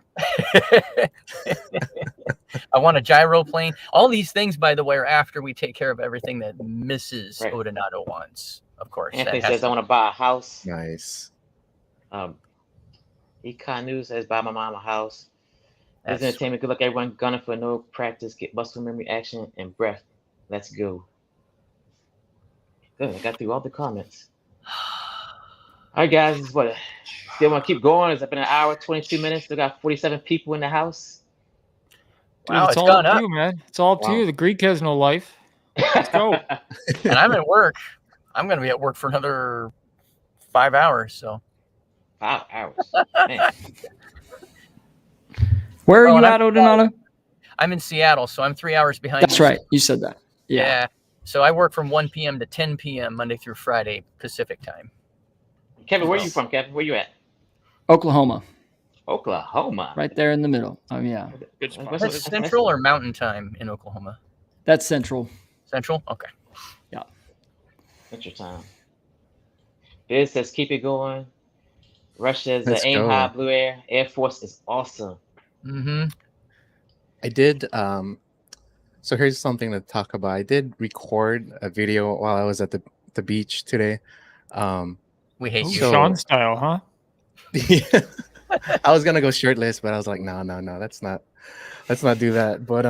I want a gyro plane. All these things, by the way, are after we take care of everything that Mrs. Odinato wants, of course. Anthony says, I want to buy a house. Nice. Econ News says, buy my mom a house. This entertainment, good luck everyone. Gunning for no practice, get muscle memory, action, and breath. Let's go. Good, I got through all the comments. All right, guys, what? Still want to keep going? It's been an hour, 22 minutes. Still got 47 people in the house. Dude, wow, it's all up to you, man. It's all up to you. The Greek has no life. Let's go. And I'm at work. I'm going to be at work for another 5 hours. So 5 hours. Man. Where are you at, Odinato? I'm in Seattle, so I'm 3 hours behind. That's right. You said that. Yeah. So I work from 1 p.m. to 10 p.m. Monday through Friday Pacific time. Kevin, where are you from, Kevin? Where you at? Oklahoma. Oklahoma. Right there in the middle. Oh, yeah. Good spot. That's Central or Mountain Time in Oklahoma? That's Central. Central? Okay. Yeah. Central Time. Biz says, keep it going. Rush says, aim high, Blue Air. Air Force is awesome. Mm-hmm. I did, so here's something to talk about. I did record a video while I was at the beach today. We hate you. Sean style, huh? Yeah. I was gonna go shirtless, but I was like, no, let's not do that. But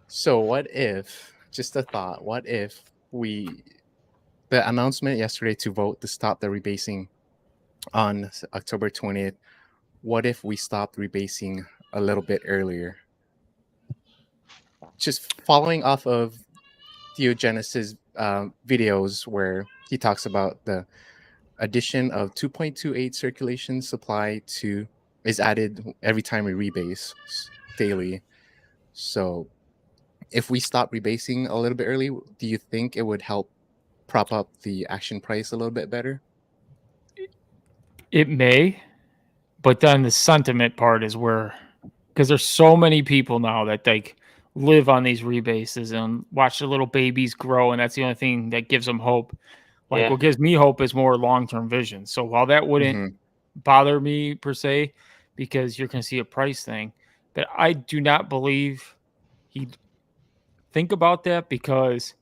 so what if, just a thought, what if the announcement yesterday to vote to stop the rebasing on October 20th, what if we stopped rebasing a little bit earlier? Just following off of Theogenesis videos where he talks about the addition of 2.28 circulation supply is added every time we rebase daily. So if we stop rebasing a little bit early, do you think it would help prop up the action price a little bit better? It may, but then the sentiment part is where, because there's so many people now that like live on these rebases and watch the little babies grow, and that's the only thing that gives them hope. Like what gives me hope is more long-term vision. So while that wouldn't bother me per se, because you're going to see a price thing, but I do not believe he'd think about that, because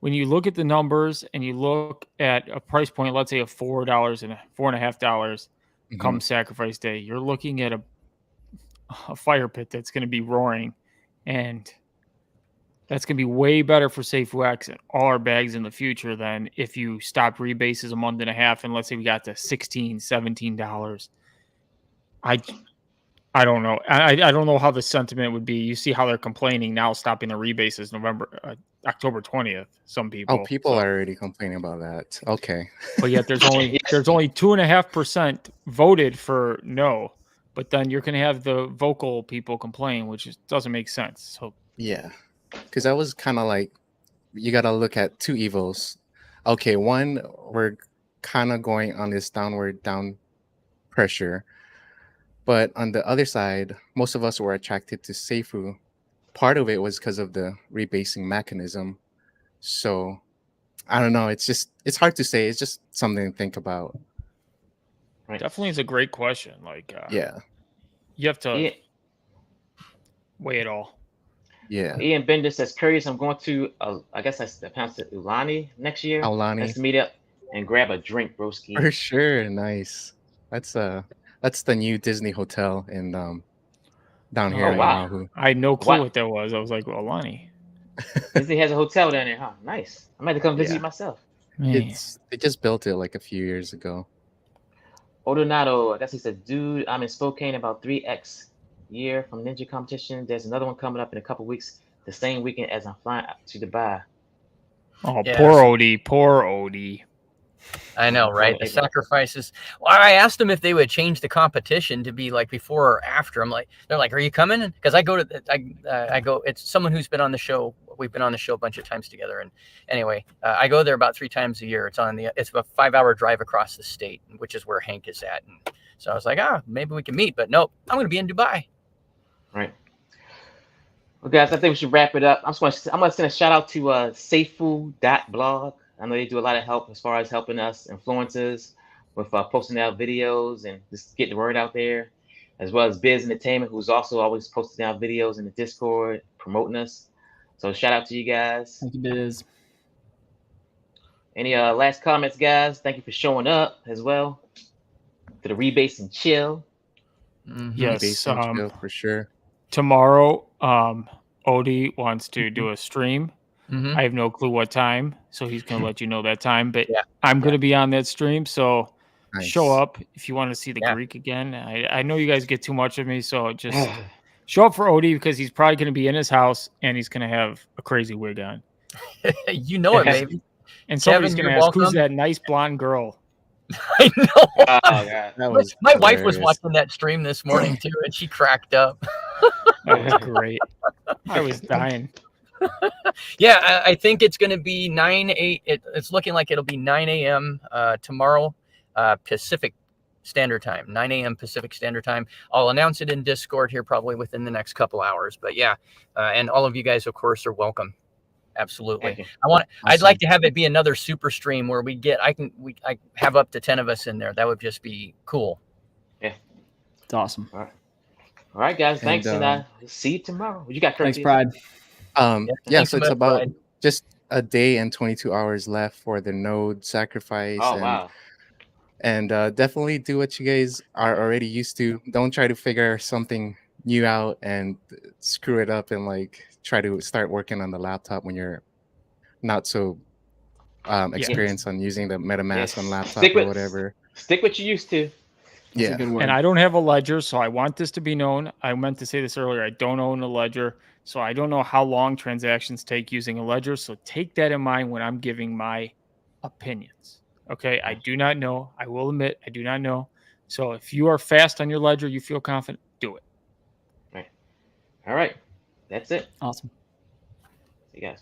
when you look at the numbers and you look at a price point, let's say of $4 and $4.50 come sacrifice day, you're looking at a fire pit that's going to be roaring, and that's going to be way better for SafeWax and all our bags in the future than if you stopped rebases a month and a half and let's say we got to $16, $17. I don't know. I don't know how the sentiment would be. You see how they're complaining now, stopping the rebases October 20th. Some people. Oh, people are already complaining about that. Okay. But yet there's only 2.5% voted for no. But then you're going to have the vocal people complain, which doesn't make sense. So yeah, because I was kind of like, you got to look at two evils. Okay, one, we're kind of going on this down pressure. But on the other side, most of us were attracted to Seifu. Part of it was because of the rebasing mechanism. So I don't know. It's hard to say. It's just something to think about. Right. Definitely is a great question. Like, yeah, you have to weigh it all. Yeah. Ian Bender says, curious, I'm going to, I guess I pronounced it Ulani next year. Aulani. Let's meet up and grab a drink, broski. For sure. Nice. That's the new Disney hotel in down here in Oahu. I had no clue what that was. I was like, well, Aulani. Disney has a hotel down there, huh? Nice. I might have to come visit myself. They just built it like a few years ago. Odinato, I guess he said, dude, I'm in Spokane about 3x year from Ninja competition. There's another one coming up in a couple weeks, the same weekend as I'm flying to Dubai. Oh, poor Odie. I know, right? The sacrifices. Well, I asked them if they would change the competition to be like before or after. They're like, are you coming? Because I go to, I go, it's someone who's been on the show. We've been on the show a bunch of times together. And anyway, I go there about 3 times a year. It's a 5-hour drive across the state, which is where Hank is at. And so I was like, maybe we can meet, but nope, I'm going to be in Dubai. Right. Well, guys, I think we should wrap it up. I'm going to send a shout out to safefood.blog. I know they do a lot of help as far as helping us influencers with posting out videos and just get the word out there, as well as Biz Entertainment, who's also always posting out videos in the Discord, promoting us. So shout out to you guys. Thank you, Biz. Any last comments, guys? Thank you for showing up as well to the Rebase and Chill. Yes, Rebase and Chill for sure. Tomorrow, Odie wants to do a stream. I have no clue what time, so he's going to let you know that time. But I'm going to be on that stream, so show up if you want to see the Greek again. I know you guys get too much of me, so just show up for Odie, because he's probably going to be in his house, and he's going to have a crazy wig on. You know it, baby. And somebody's going to ask, who's that nice blonde girl? I know. Oh, God. My wife was watching that stream this morning, too, and she cracked up. That was great. I was dying. Yeah, I think it's going to be 9-8. It's looking like it'll be 9 a.m. Tomorrow, Pacific Standard Time. 9 a.m. Pacific Standard Time. I'll announce it in Discord here probably within the next couple hours. But yeah, and all of you guys, of course, are welcome. Absolutely. I'd like to have it be another super stream where I have up to 10 of us in there. That would just be cool. Yeah, it's awesome. All right, guys. Thanks, and see you tomorrow. What you got, Curtis? Thanks, Pride. So it's about just a day and 22 hours left for the node sacrifice. Oh, wow. And definitely do what you guys are already used to. Don't try to figure something new out and screw it up and like try to start working on the laptop when you're not so experienced on using the MetaMask on laptop or whatever. Stick what you used to. That's a good word. And I don't have a ledger, so I want this to be known. I meant to say this earlier. I don't own a ledger, so I don't know how long transactions take using a ledger. So take that in mind when I'm giving my opinions. Okay, I do not know. I will admit I do not know. So if you are fast on your ledger, you feel confident, do it. Right. All right. That's it. Awesome. See you guys.